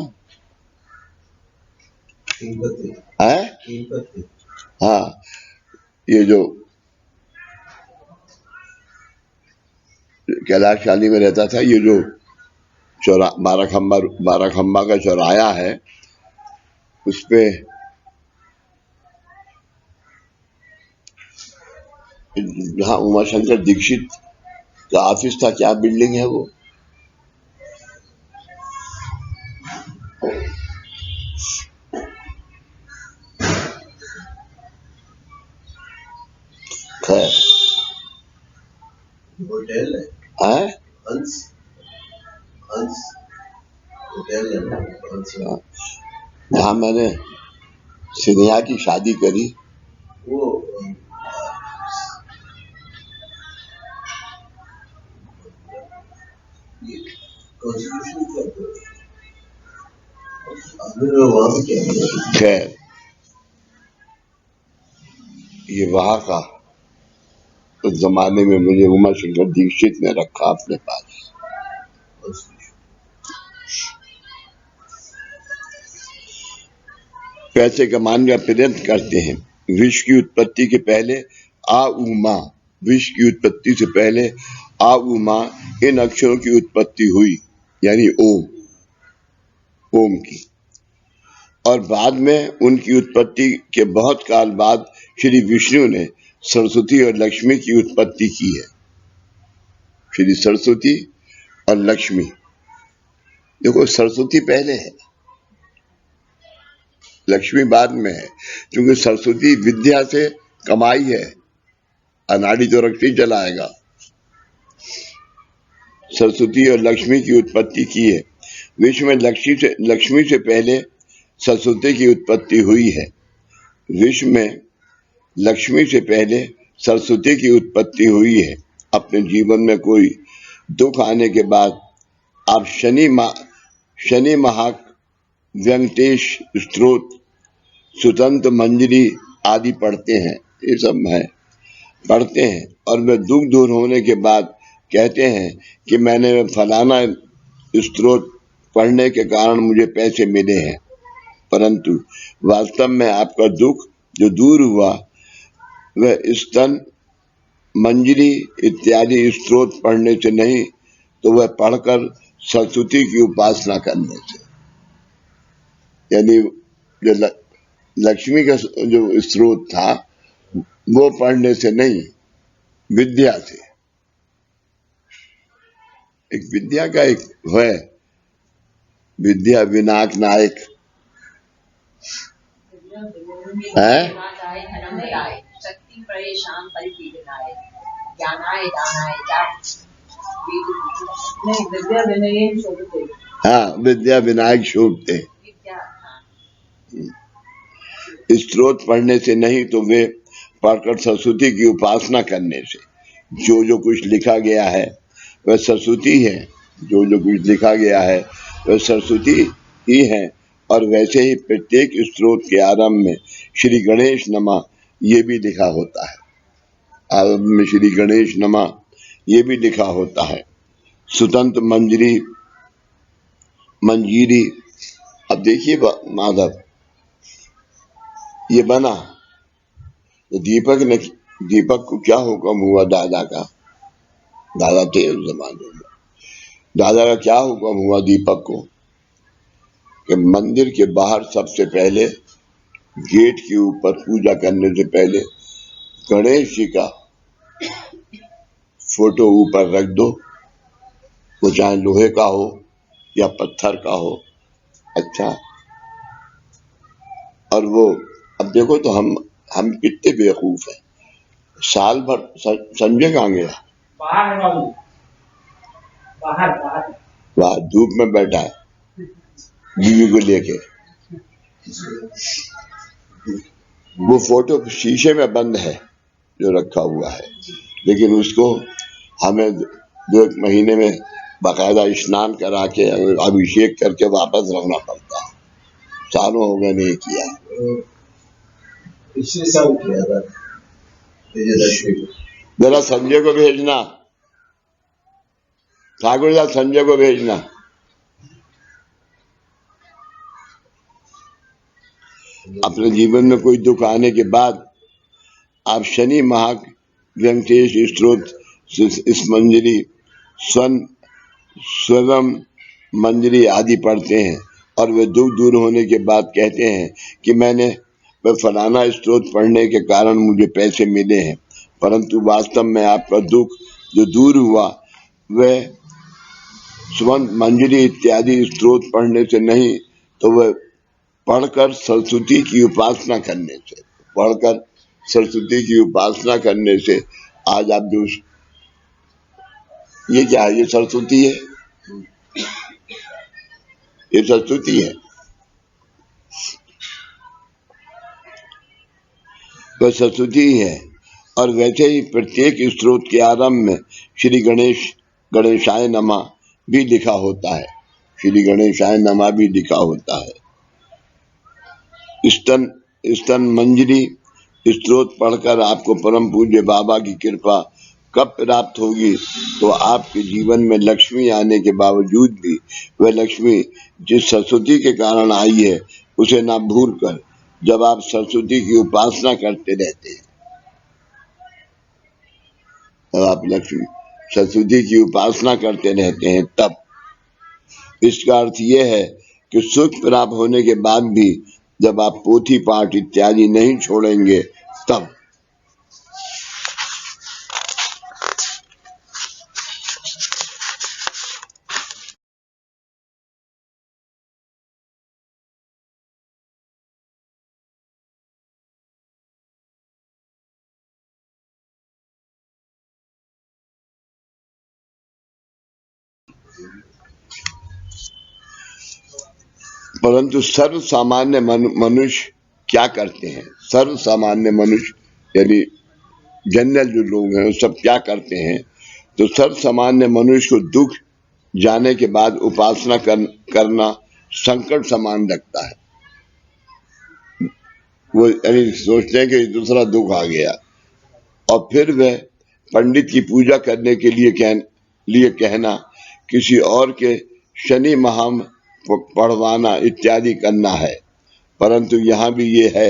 हाँ, ये जो कैलाश शाली में रहता था, ये जो बारह खम्बा का चौराया है, उस पे जहाँ उमाशंकर दीक्षित का ऑफिस था, क्या बिल्डिंग है वो, खैर होटल है, हंस होटल है जहाँ मैंने सिनेहा की शादी करी, वो ये कॉन्स्टिट्यूशन क्या बोलते हैं? आपने वहां पे क्या किया? खैर, ये वहां का उस जमाने में मुझे उमा शंकर दीक्षित ने रखा अपने पास। पैसे कमाने का प्रयत्न करते हैं। विश्व की उत्पत्ति के पहले आ उमा, विश्व की उत्पत्ति से पहले आ उमा इन अक्षरों की उत्पत्ति हुई, यानी ओम, ओम की। और बाद में उनकी उत्पत्ति के बहुत काल बाद श्री विष्णु ने सरस्वती और लक्ष्मी की उत्पत्ति की है। श्री सरस्वती और लक्ष्मी, देखो सरस्वती पहले है, लक्ष्मी बाद में है, क्योंकि सरस्वती विद्या से कमाई है, अनाड़ी तो रखते ही चलाएगा। सरस्वती और लक्ष्मी की उत्पत्ति की है। विश्व में लक्ष्मी से पहले सरस्वती की उत्पत्ति हुई है। विश्व में लक्ष्मी से पहले सरस्वती की उत्पत्ति हुई है। अपने जीवन में कोई दुख आने के बाद आप शनि महाक, व्यंकटेश स्तोत्र, सुतंत्र मंजरी आदि पढ़ते हैं, ये सब है पढ़ते हैं, और वे दुख दूर होने के बाद कहते हैं कि मैंने फलाना स्तोत्र पढ़ने के कारण मुझे पैसे मिले हैं, परंतु वास्तव में आपका दुख जो दूर हुआ वह स्तन मंजरी इत्यादि स्तोत्र पढ़ने से नहीं, तो वह पढ़कर सरस्वती की उपासना करने से, यानी जो लक्ष्मी का जो स्रोत था वो पढ़ने से नहीं, विद्या से। एक विद्या का एक है, विद्या विनायक नायक है। शक्ति परेशान परिपीडनाय, ज्ञानाय दानाय जात, नहीं, विद्या विनयेन शोभते। हाँ, विद्या विनायक शोभते। विद्या, स्त्रोत पढ़ने से नहीं, तो वे पढ़कर सरस्वती की उपासना करने से। जो कुछ लिखा गया है वह सरस्वती है, जो कुछ लिखा गया है वह सरस्वती ही है। और वैसे ही प्रत्येक स्त्रोत के आरंभ में श्री गणेश नमः ये भी लिखा होता है, आरंभ में श्री गणेश नमः ये भी लिखा होता है। सुतंत्र मंजीरी, अब देखिए माधव, ये बना तो दीपक को क्या हुक्म हुआ दादा का, दादा थे उस जमाने में, दादा का क्या हुक्म हुआ दीपक को कि मंदिर के बाहर सबसे पहले गेट के ऊपर पूजा करने से पहले गणेश जी का फोटो ऊपर रख दो, वो चाहे लोहे का हो या पत्थर का हो। अच्छा, और वो अब देखो तो हम कितने बेवकूफ हैं, साल भर संजय कहाँ गया? बाहर है बाबू, बाहर। वहां धूप में बैठा है बीवी को लेके। वो फोटो शीशे में बंद है जो रखा हुआ है, लेकिन उसको हमें 2 महीने में बाकायदा स्नान करा के अभिषेक करके वापस रखना पड़ता है। सालों हो गए नहीं किया। पिछले साल किया था विजयदशमी को। जरा संजय को भेजना, ठाकुर साहब संजय को भेजना। अपने जीवन में कोई दुख आने के बाद आप शनि महाक, व्यंकटेश स्तोत्र, स्मंजरी, स्वरम मंजरी आदि पढ़ते हैं, और वे दुख दूर होने के बाद कहते हैं कि मैंने वह फलाना स्तोत्र पढ़ने के कारण मुझे पैसे मिले हैं, परंतु वास्तव में आपका दुख जो दूर हुआ वह स्वर्ण मंजरी इत्यादि स्तोत्र पढ़ने से नहीं, तो वह पढ़कर सरस्वती की उपासना करने से, पढ़कर सरस्वती की उपासना करने से। आज आप जो ये क्या है, ये सरस्वती है, ये सरस्वती है, वह सरस्वती है। और वैसे ही प्रत्येक स्त्रोत के आरंभ में श्री गणेशाय नमः भी लिखा होता है, श्री गणेशाय नमः भी लिखा होता है। स्तन मंजरी स्तोत्र पढ़कर आपको परम पूज्य बाबा की कृपा कब प्राप्त होगी, तो आपके जीवन में लक्ष्मी आने के बावजूद भी वह लक्ष्मी जिस सरस्वती के कारण आई है उसे ना भूलकर जब आप सरस्वती की उपासना करते रहते हैं, तब आप लक्ष्मी सरस्वती की उपासना करते रहते हैं, तब इसका अर्थ यह है कि सुख प्राप्त होने के बाद भी जब आप पोथी पाठ इत्यादि नहीं छोड़ेंगे, तब परंतु सर्व सामान्य मनुष्य क्या करते हैं? सर्व सामान्य मनुष्य यानी जनरल जो लोग हैं वो सब क्या करते हैं? तो सर्व सामान्य मनुष्य को दुख जाने के बाद उपासना करना संकट समान लगता है। वो यानी सोचते हैं कि दूसरा दुख आ गया और फिर वह पंडित की पूजा करने के लिए कहना, किसी और के शनि महाम पढ़वाना इत्यादि करना है। परंतु यहाँ भी ये है,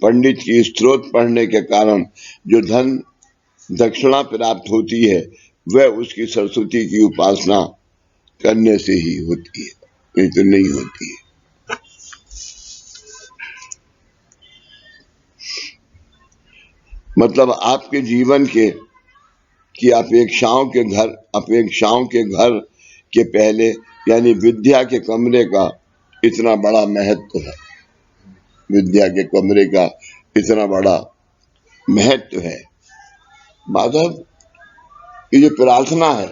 पंडित की स्तोत्र पढ़ने के कारण जो धन दक्षिणा प्राप्त होती है वह उसकी सरस्वती की उपासना करने से ही होती है, नहीं तो नहीं होती है। मतलब आपके जीवन की अपेक्षाओं के घर के पहले यानी विद्या के कमरे का इतना बड़ा महत्व है, विद्या के कमरे का इतना बड़ा महत्व है। माधव, ये जो प्रार्थना है,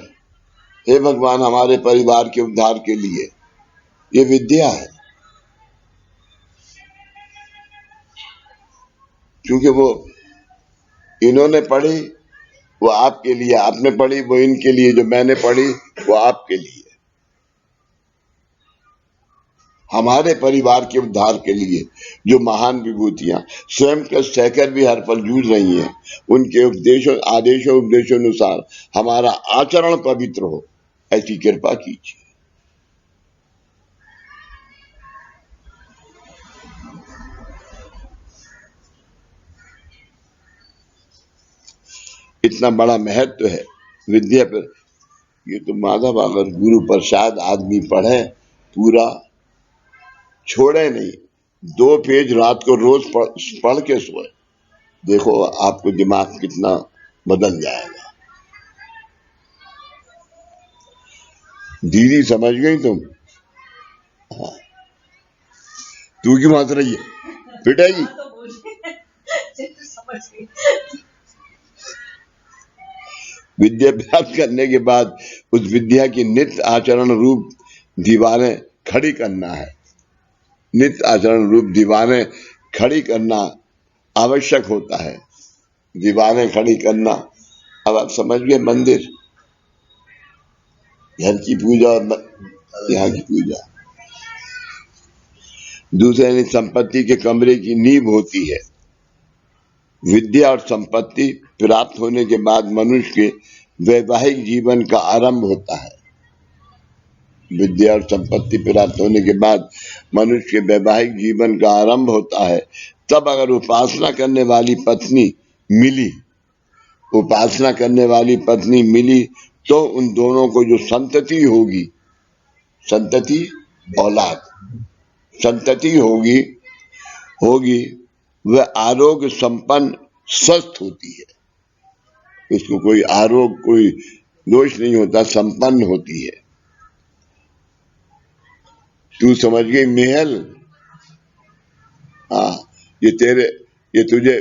हे भगवान हमारे परिवार के उद्धार के लिए, ये विद्या है, क्योंकि वो इन्होंने पढ़ी वो आपके लिए, आपने पढ़ी वो इनके लिए, जो मैंने पढ़ी वो आपके लिए, हमारे परिवार के उद्धार के लिए। जो महान विभूतियां स्वयं के सहकर भी हर पल जूझ रही हैं, उनके आदेशों उपदेशों अनुसार हमारा आचरण पवित्र हो, ऐसी कृपा कीजिए। इतना बड़ा महत्व है विद्या पर। ये तो माधव, अगर गुरु प्रसाद आदमी पढ़े पूरा, छोड़े नहीं, 2 पेज रात को रोज पढ़ के सोए, देखो आपको दिमाग कितना बदल जाएगा। दीदी समझ गई तुम? हाँ। तू क्यों हंस रही है? पिटाई? विद्या प्राप्त करने के बाद उस विद्या की नित्य आचरण रूप दीवारें खड़ी करना है, नित्य आचरण रूप दीवारें खड़ी करना आवश्यक होता है। दीवारें खड़ी करना, अब आप समझ गए, मंदिर, घर की पूजा और यहाँ की पूजा। दूसरे संपत्ति के कमरे की नींव होती है। विद्या और संपत्ति प्राप्त होने के बाद मनुष्य के वैवाहिक जीवन का आरंभ होता है। विद्या और संपत्ति प्राप्त होने के बाद मनुष्य के वैवाहिक जीवन का आरंभ होता है। तब अगर उपासना करने वाली पत्नी मिली तो उन दोनों को जो संतति होगी, संतति औलाद, संतति होगी वह आरोग्य संपन्न स्वस्थ होती है। उसको कोई दोष नहीं होता, संपन्न होती है। तू समझ गई मेहल? हाँ, ये तुझे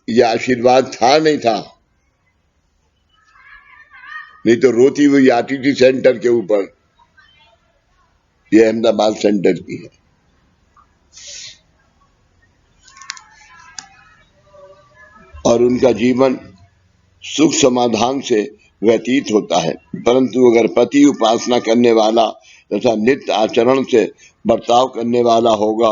ये आशीर्वाद था नहीं था, नहीं तो रोती हुई आती थी सेंटर के ऊपर। ये अहमदाबाद सेंटर की है। और उनका जीवन सुख समाधान से व्यतीत होता है। परंतु अगर पति उपासना करने वाला तथा नित्य आचरण से बर्ताव करने वाला होगा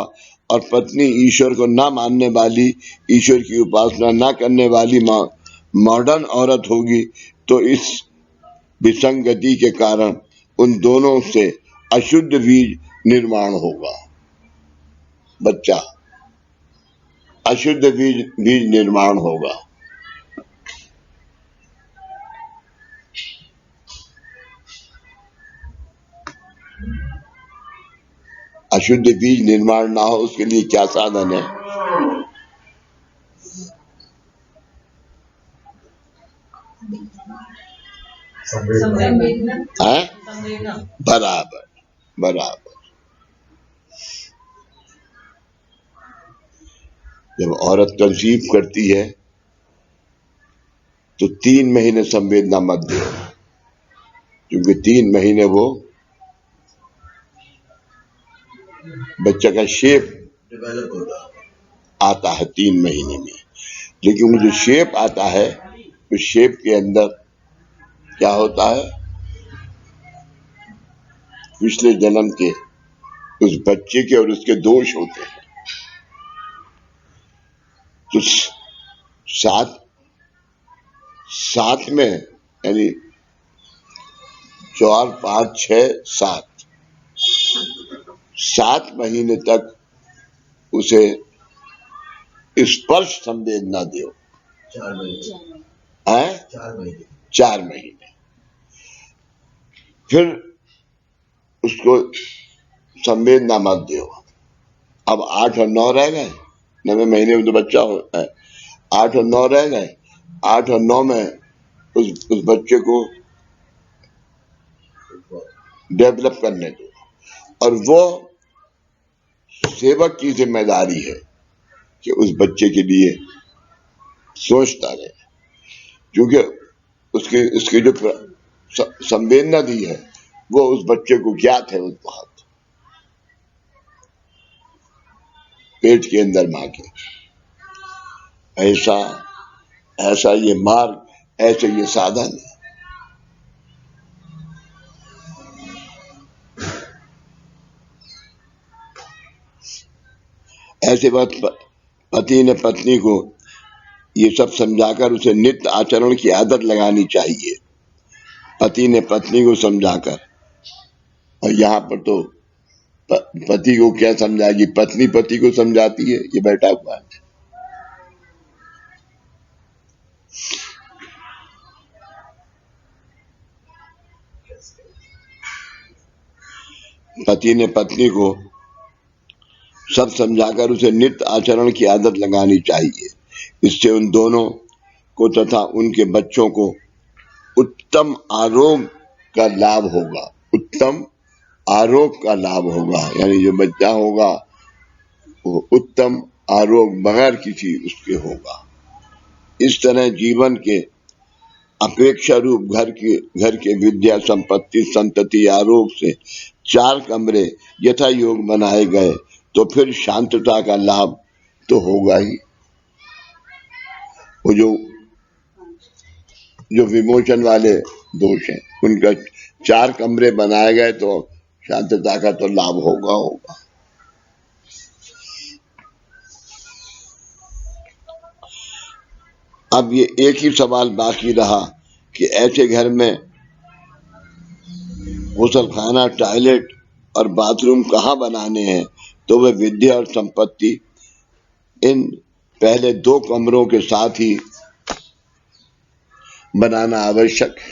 और पत्नी ईश्वर को न मानने वाली, ईश्वर की उपासना न करने वाली मॉडर्न औरत होगी, तो इस विसंगति के कारण उन दोनों से अशुद्ध बीज निर्माण होगा। बच्चा अशुद्ध बीज निर्माण होगा। अशुद्ध बीज निर्माण ना हो उसके लिए क्या साधन है? संवेदना। है? संवेदना। बराबर बराबर। जब औरत कंसीव करती है तो 3 महीने संवेदना मत दो, क्योंकि 3 महीने वो बच्चा का शेप डेवलप होगा, आता है 3 महीने में। लेकिन वो जो शेप आता है उस शेप के अंदर क्या होता है, पिछले जन्म के उस बच्चे के और उसके दोष होते हैं। तो सात में यानी 4, 5, 6, 7 महीने तक उसे स्पर्श संवेदना दो। 4 महीने, है 4 महीने, 4 महीने। फिर उसको संवेदना मत दो। अब 8 और 9 रह गए, 9वें महीने में तो बच्चा है, 8 और 9 रह गए। 8 और 9 में उस बच्चे को डेवलप करने दो, और वो सेवक की जिम्मेदारी है कि उस बच्चे के लिए सोचता रहे, क्योंकि उसके जो संवेदना दी है वो उस बच्चे को ज्ञात है उस वक्त पेट के अंदर मां के। ऐसा ये मार्ग, ऐसे ये साधन है। ऐसे बात पति ने पत्नी को ये सब समझाकर उसे नित्य आचरण की आदत लगानी चाहिए। पति ने पत्नी को समझाकर, और यहाँ पर तो पति को क्या समझाएगी, पत्नी पति को समझाती है। ये बैठा हुआ है। पति ने पत्नी को सब समझाकर उसे नित्य आचरण की आदत लगानी चाहिए। इससे उन दोनों को तथा उनके बच्चों को उत्तम आरोग्य का लाभ होगा। उत्तम आरोग्य का लाभ होगा, यानी जो बच्चा होगा वो उत्तम आरोग्य बगैर किसी उसके होगा। इस तरह जीवन के अपेक्षा रूप घर के विद्या, संपत्ति, संतति, आरोग्य से 4 कमरे यथा योग बनाए गए तो फिर शांतता का लाभ तो होगा ही। वो जो विमोचन वाले दोष हैं उनका 4 कमरे बनाए गए तो शांतता का तो लाभ होगा। अब ये एक ही सवाल बाकी रहा कि ऐसे घर में गुसलखाना, टॉयलेट और बाथरूम कहाँ बनाने हैं। तो वह विद्या और संपत्ति इन पहले 2 कमरों के साथ ही बनाना आवश्यक है।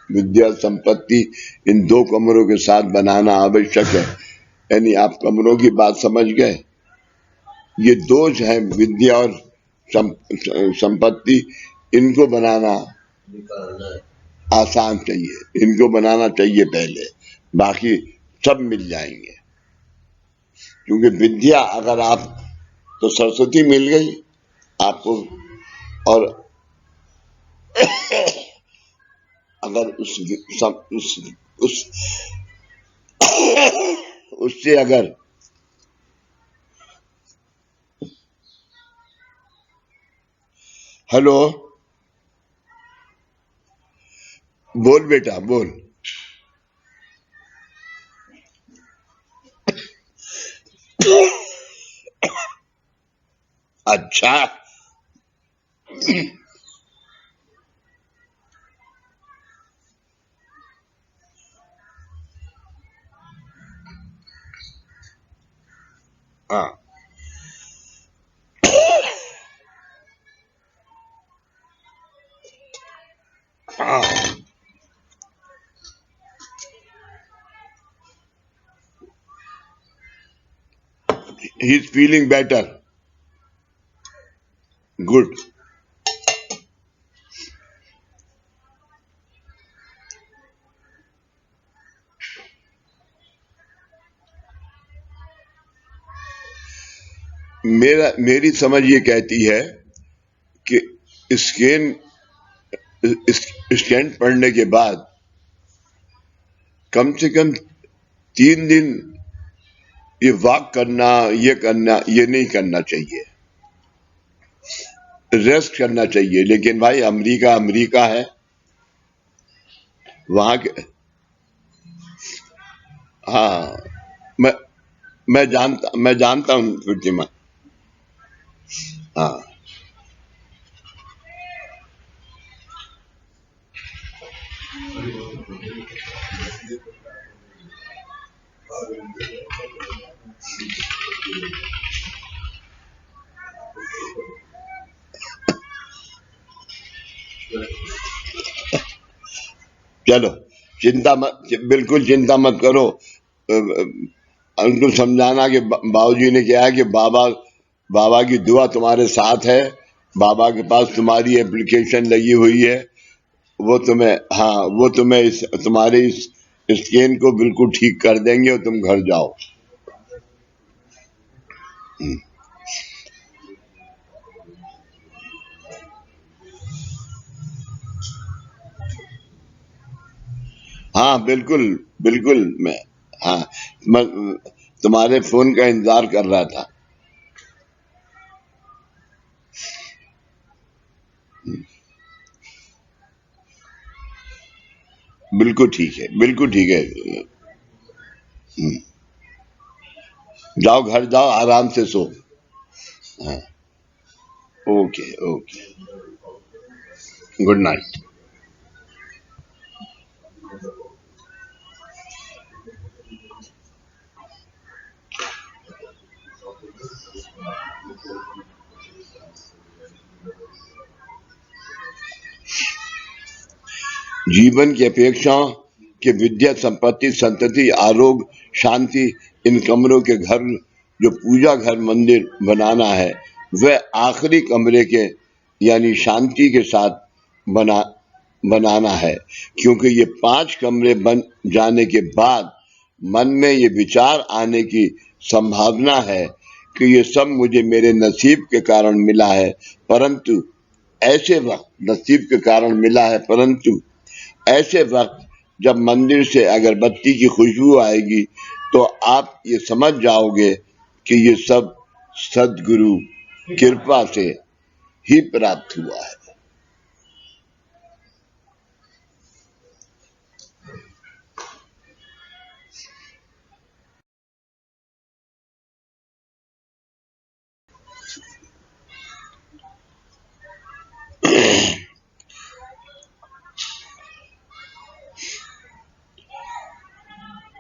विद्या और संपत्ति इन 2 कमरों के साथ बनाना आवश्यक है। यानी आप कमरों की बात समझ गए। ये 2 है विद्या और संपत्ति, इनको बनाना आसान चाहिए, इनको बनाना चाहिए पहले, बाकी सब मिल जाएंगे। क्योंकि विद्या अगर आप तो सरस्वती मिल गई आपको, और अगर उससे अगर हेलो बोल बेटा बोल। अच्छा। हाँ हाँ, he is feeling better. Good. मेरी समझ ये कहती है कि स्कैन पढ़ने के बाद कम से कम 3 दिन ये वॉक करना, ये नहीं करना चाहिए, रेस्ट करना चाहिए। लेकिन भाई अमेरिका है, वहां के, हाँ, मैं जानता हूँ प्रतिमा। हाँ चलो, बिल्कुल चिंता मत करो। उनको समझाना कि बाबूजी ने क्या है कि बाबा की दुआ तुम्हारे साथ है, बाबा के पास तुम्हारी एप्लीकेशन लगी हुई है, वो तुम्हें तुम्हारे इस स्कैन को बिल्कुल ठीक कर देंगे और तुम घर जाओ। हाँ बिल्कुल बिल्कुल, मैं तुम्हारे फोन का इंतजार कर रहा था। बिल्कुल ठीक है, बिल्कुल ठीक है। जाओ, घर जाओ, आराम से सो। हाँ, ओके ओके, गुड नाइट। जीवन की अपेक्षाओं के विद्या, संपत्ति, संतति, आरोग्य, शांति, इन कमरों के घर, जो पूजा घर मंदिर बनाना है, वह आखिरी कमरे के यानी शांति के साथ बनाना है। क्योंकि ये 5 कमरे बन जाने के बाद मन में ये विचार आने की संभावना है कि ये सब मुझे मेरे नसीब के कारण मिला है, परंतु ऐसे वक्त नसीब के कारण मिला है, परंतु ऐसे वक्त जब मंदिर से अगरबत्ती की खुशबू आएगी तो आप ये समझ जाओगे कि ये सब सद्गुरु कृपा से ही प्राप्त हुआ है।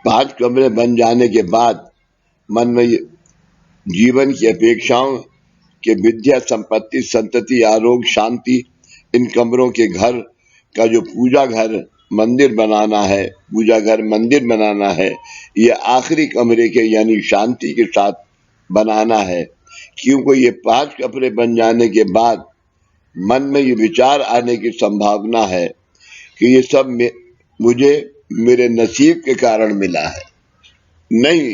पांच कमरे बन जाने के बाद मन में जीवन की अपेक्षाओं के विद्या, संपत्ति, संतति, आरोग्य, शांति, इन कमरों के घर का जो पूजा घर मंदिर बनाना है, ये आखिरी कमरे के यानी शांति के साथ बनाना है। क्योंकि ये 5 कमरे बन जाने के बाद मन में ये विचार आने की संभावना है कि ये सब मुझे मेरे नसीब के कारण मिला है। नहीं,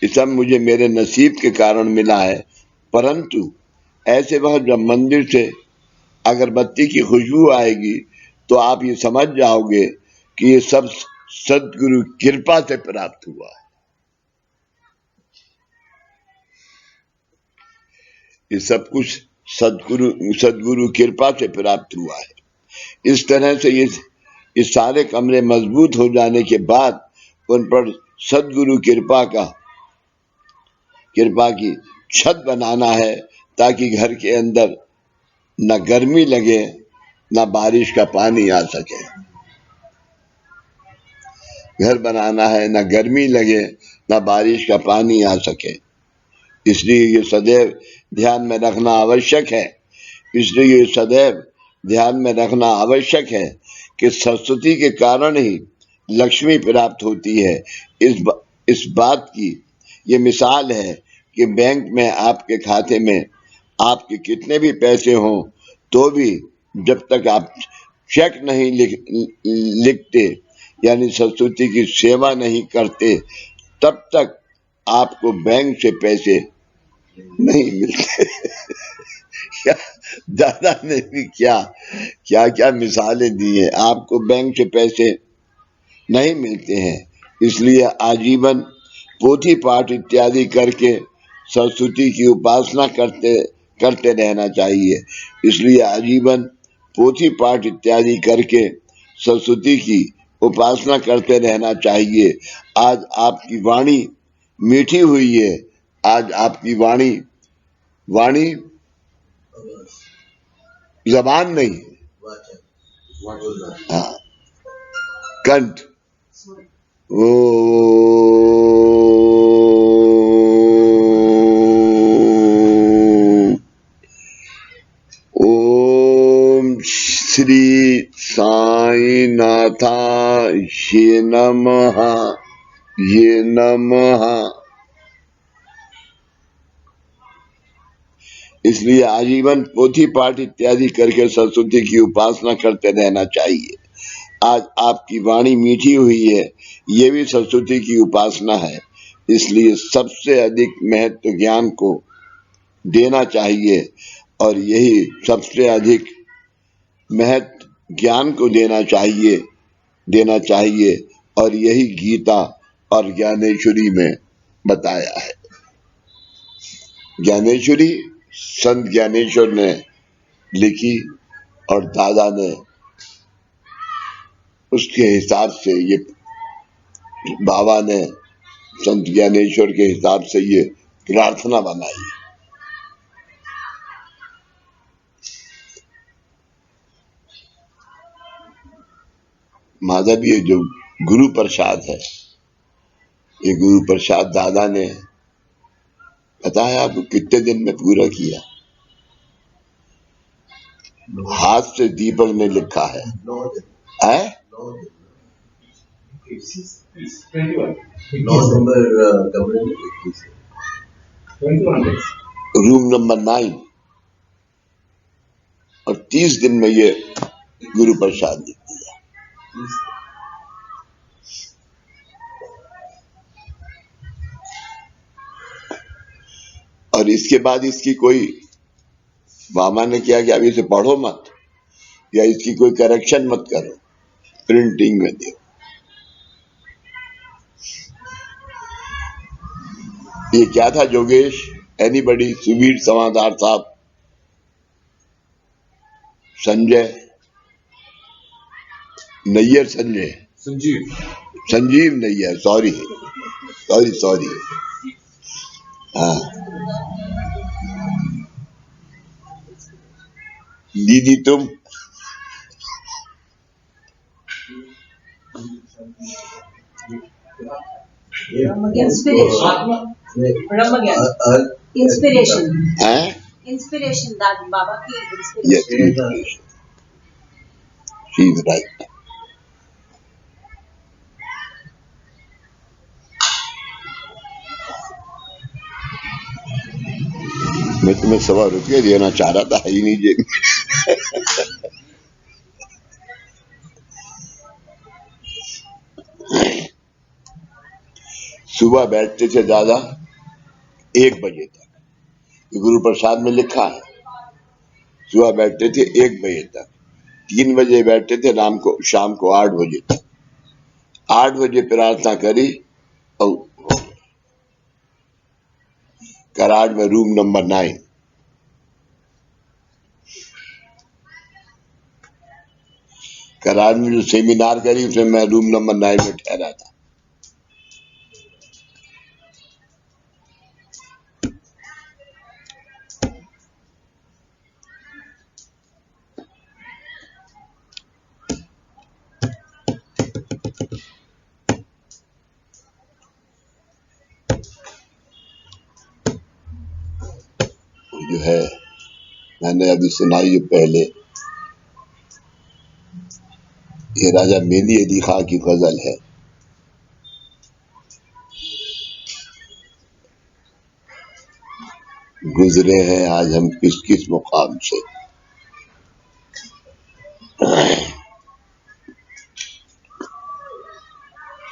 ये सब मुझे मेरे नसीब के कारण मिला है, परंतु ऐसे वक्त जब मंदिर से अगरबत्ती की खुशबू आएगी तो आप ये समझ जाओगे कि ये सब सद्गुरु कृपा से प्राप्त हुआ है। ये सब कुछ सद्गुरु कृपा से प्राप्त हुआ है। इस तरह से ये सारे कमरे मजबूत हो जाने के बाद उन पर सदगुरु कृपा की छत बनाना है, ताकि घर के अंदर न गर्मी लगे न बारिश का पानी आ सके। घर बनाना है, न गर्मी लगे न बारिश का पानी आ सके। इसलिए ये सदैव ध्यान में रखना आवश्यक है। इसलिए ये सदैव ध्यान में रखना आवश्यक है कि सरस्वती के कारण ही लक्ष्मी प्राप्त होती है। इस बात की ये मिसाल है कि बैंक में आपके खाते में आपके कितने भी पैसे हों, तो भी जब तक आप चेक नहीं लिखते यानी सरस्वती की सेवा नहीं करते, तब तक आपको बैंक से पैसे नहीं मिलते। दादा ने भी क्या मिसालें दी हैं। आपको बैंक से पैसे नहीं मिलते हैं, इसलिए आजीवन पोथी पाठ इत्यादि करके सरस्वती की उपासना करते रहना चाहिए। इसलिए आजीवन पोथी पाठ इत्यादि करके सरस्वती की उपासना करते रहना चाहिए। आज आपकी वाणी मीठी हुई है। आज आपकी वाणी जबान नहीं, हाँ, कंठ। ओम श्री साई नाथाय नमः, ये नमः। इसलिए आजीवन पोथी पाठ इत्यादि करके सरस्वती की उपासना करते रहना चाहिए। आज आपकी वाणी मीठी हुई है, ये भी सरस्वती की उपासना है। इसलिए सबसे अधिक महत्व ज्ञान को देना चाहिए, और यही सबसे अधिक महत्व ज्ञान को देना चाहिए, और यही गीता और ज्ञानेश्वरी में बताया है। ज्ञानेश्वरी संत ज्ञानेश्वर ने लिखी और दादा ने उसके हिसाब से, ये बाबा ने संत ज्ञानेश्वर के हिसाब से ये प्रार्थना बनाई। माधव, ये जो गुरु प्रसाद है, ये गुरु प्रसाद दादा ने बताया आपको कितने दिन में पूरा किया। हाथ से दीपक ने लिखा है। 9 नंबर रूम नंबर 9, और 30 दिन में ये गुरु प्रसाद लिख दिया। और इसके बाद इसकी कोई, मामा ने किया कि अभी इसे पढ़ो मत, या इसकी कोई करेक्शन मत करो, प्रिंटिंग में दो। ये क्या था जोगेश? एनीबडी? सुबीर समादार साहब? संजय नैयर? संजीव नैयर, सॉरी। हाँ, दीदी तुम? इंस्पिरेशन दादी बाबा की Yes, inspiration. She is right. मैं तुम्हें ₹100 देना चाह रहा था, ही नहीं जेब में। सुबह बैठते थे दादा 1 बजे तक, गुरु प्रसाद में लिखा है। सुबह बैठते थे 1 बजे तक, 3 बजे बैठते थे, शाम को 8 बजे तक। 8 बजे प्रार्थना करी और कराड़ में रूम नंबर 9। करार में जो सेमिनार करी उसमें मैं रूम नंबर 9 में ठहरा था। जो है मैंने अभी सुनाई जो पहले, ये राजा मेहदी अली खां की गजल है। गुजरे हैं आज हम किस किस मुकाम से,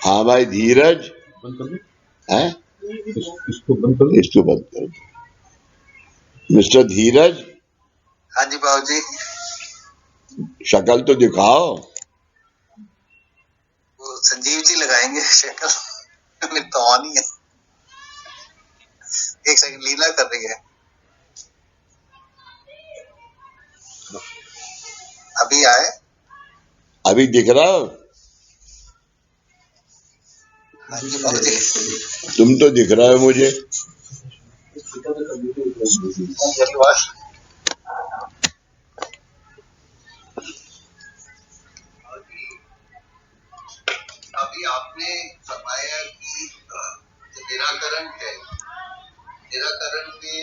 हाँ भाई धीरज बंद कर दो, है, इसको बंद कर दो। इसको बंद कर दो। मिस्टर धीरज, हाँ जी बाबूजी। शक्ल तो दिखाओ। वो संजीव जी लगाएंगे शक्ल, मेरी तो ऑन ही है। एक सेकंड, लीला कर रही है। अभी आए? अभी दिख रहा हो? हाँ जी बाबूजी। तुम तो दिख रहा हो मुझे। धन्यवाद। अभी आपने फरमाया कि जो निराकरण है, निराकरण में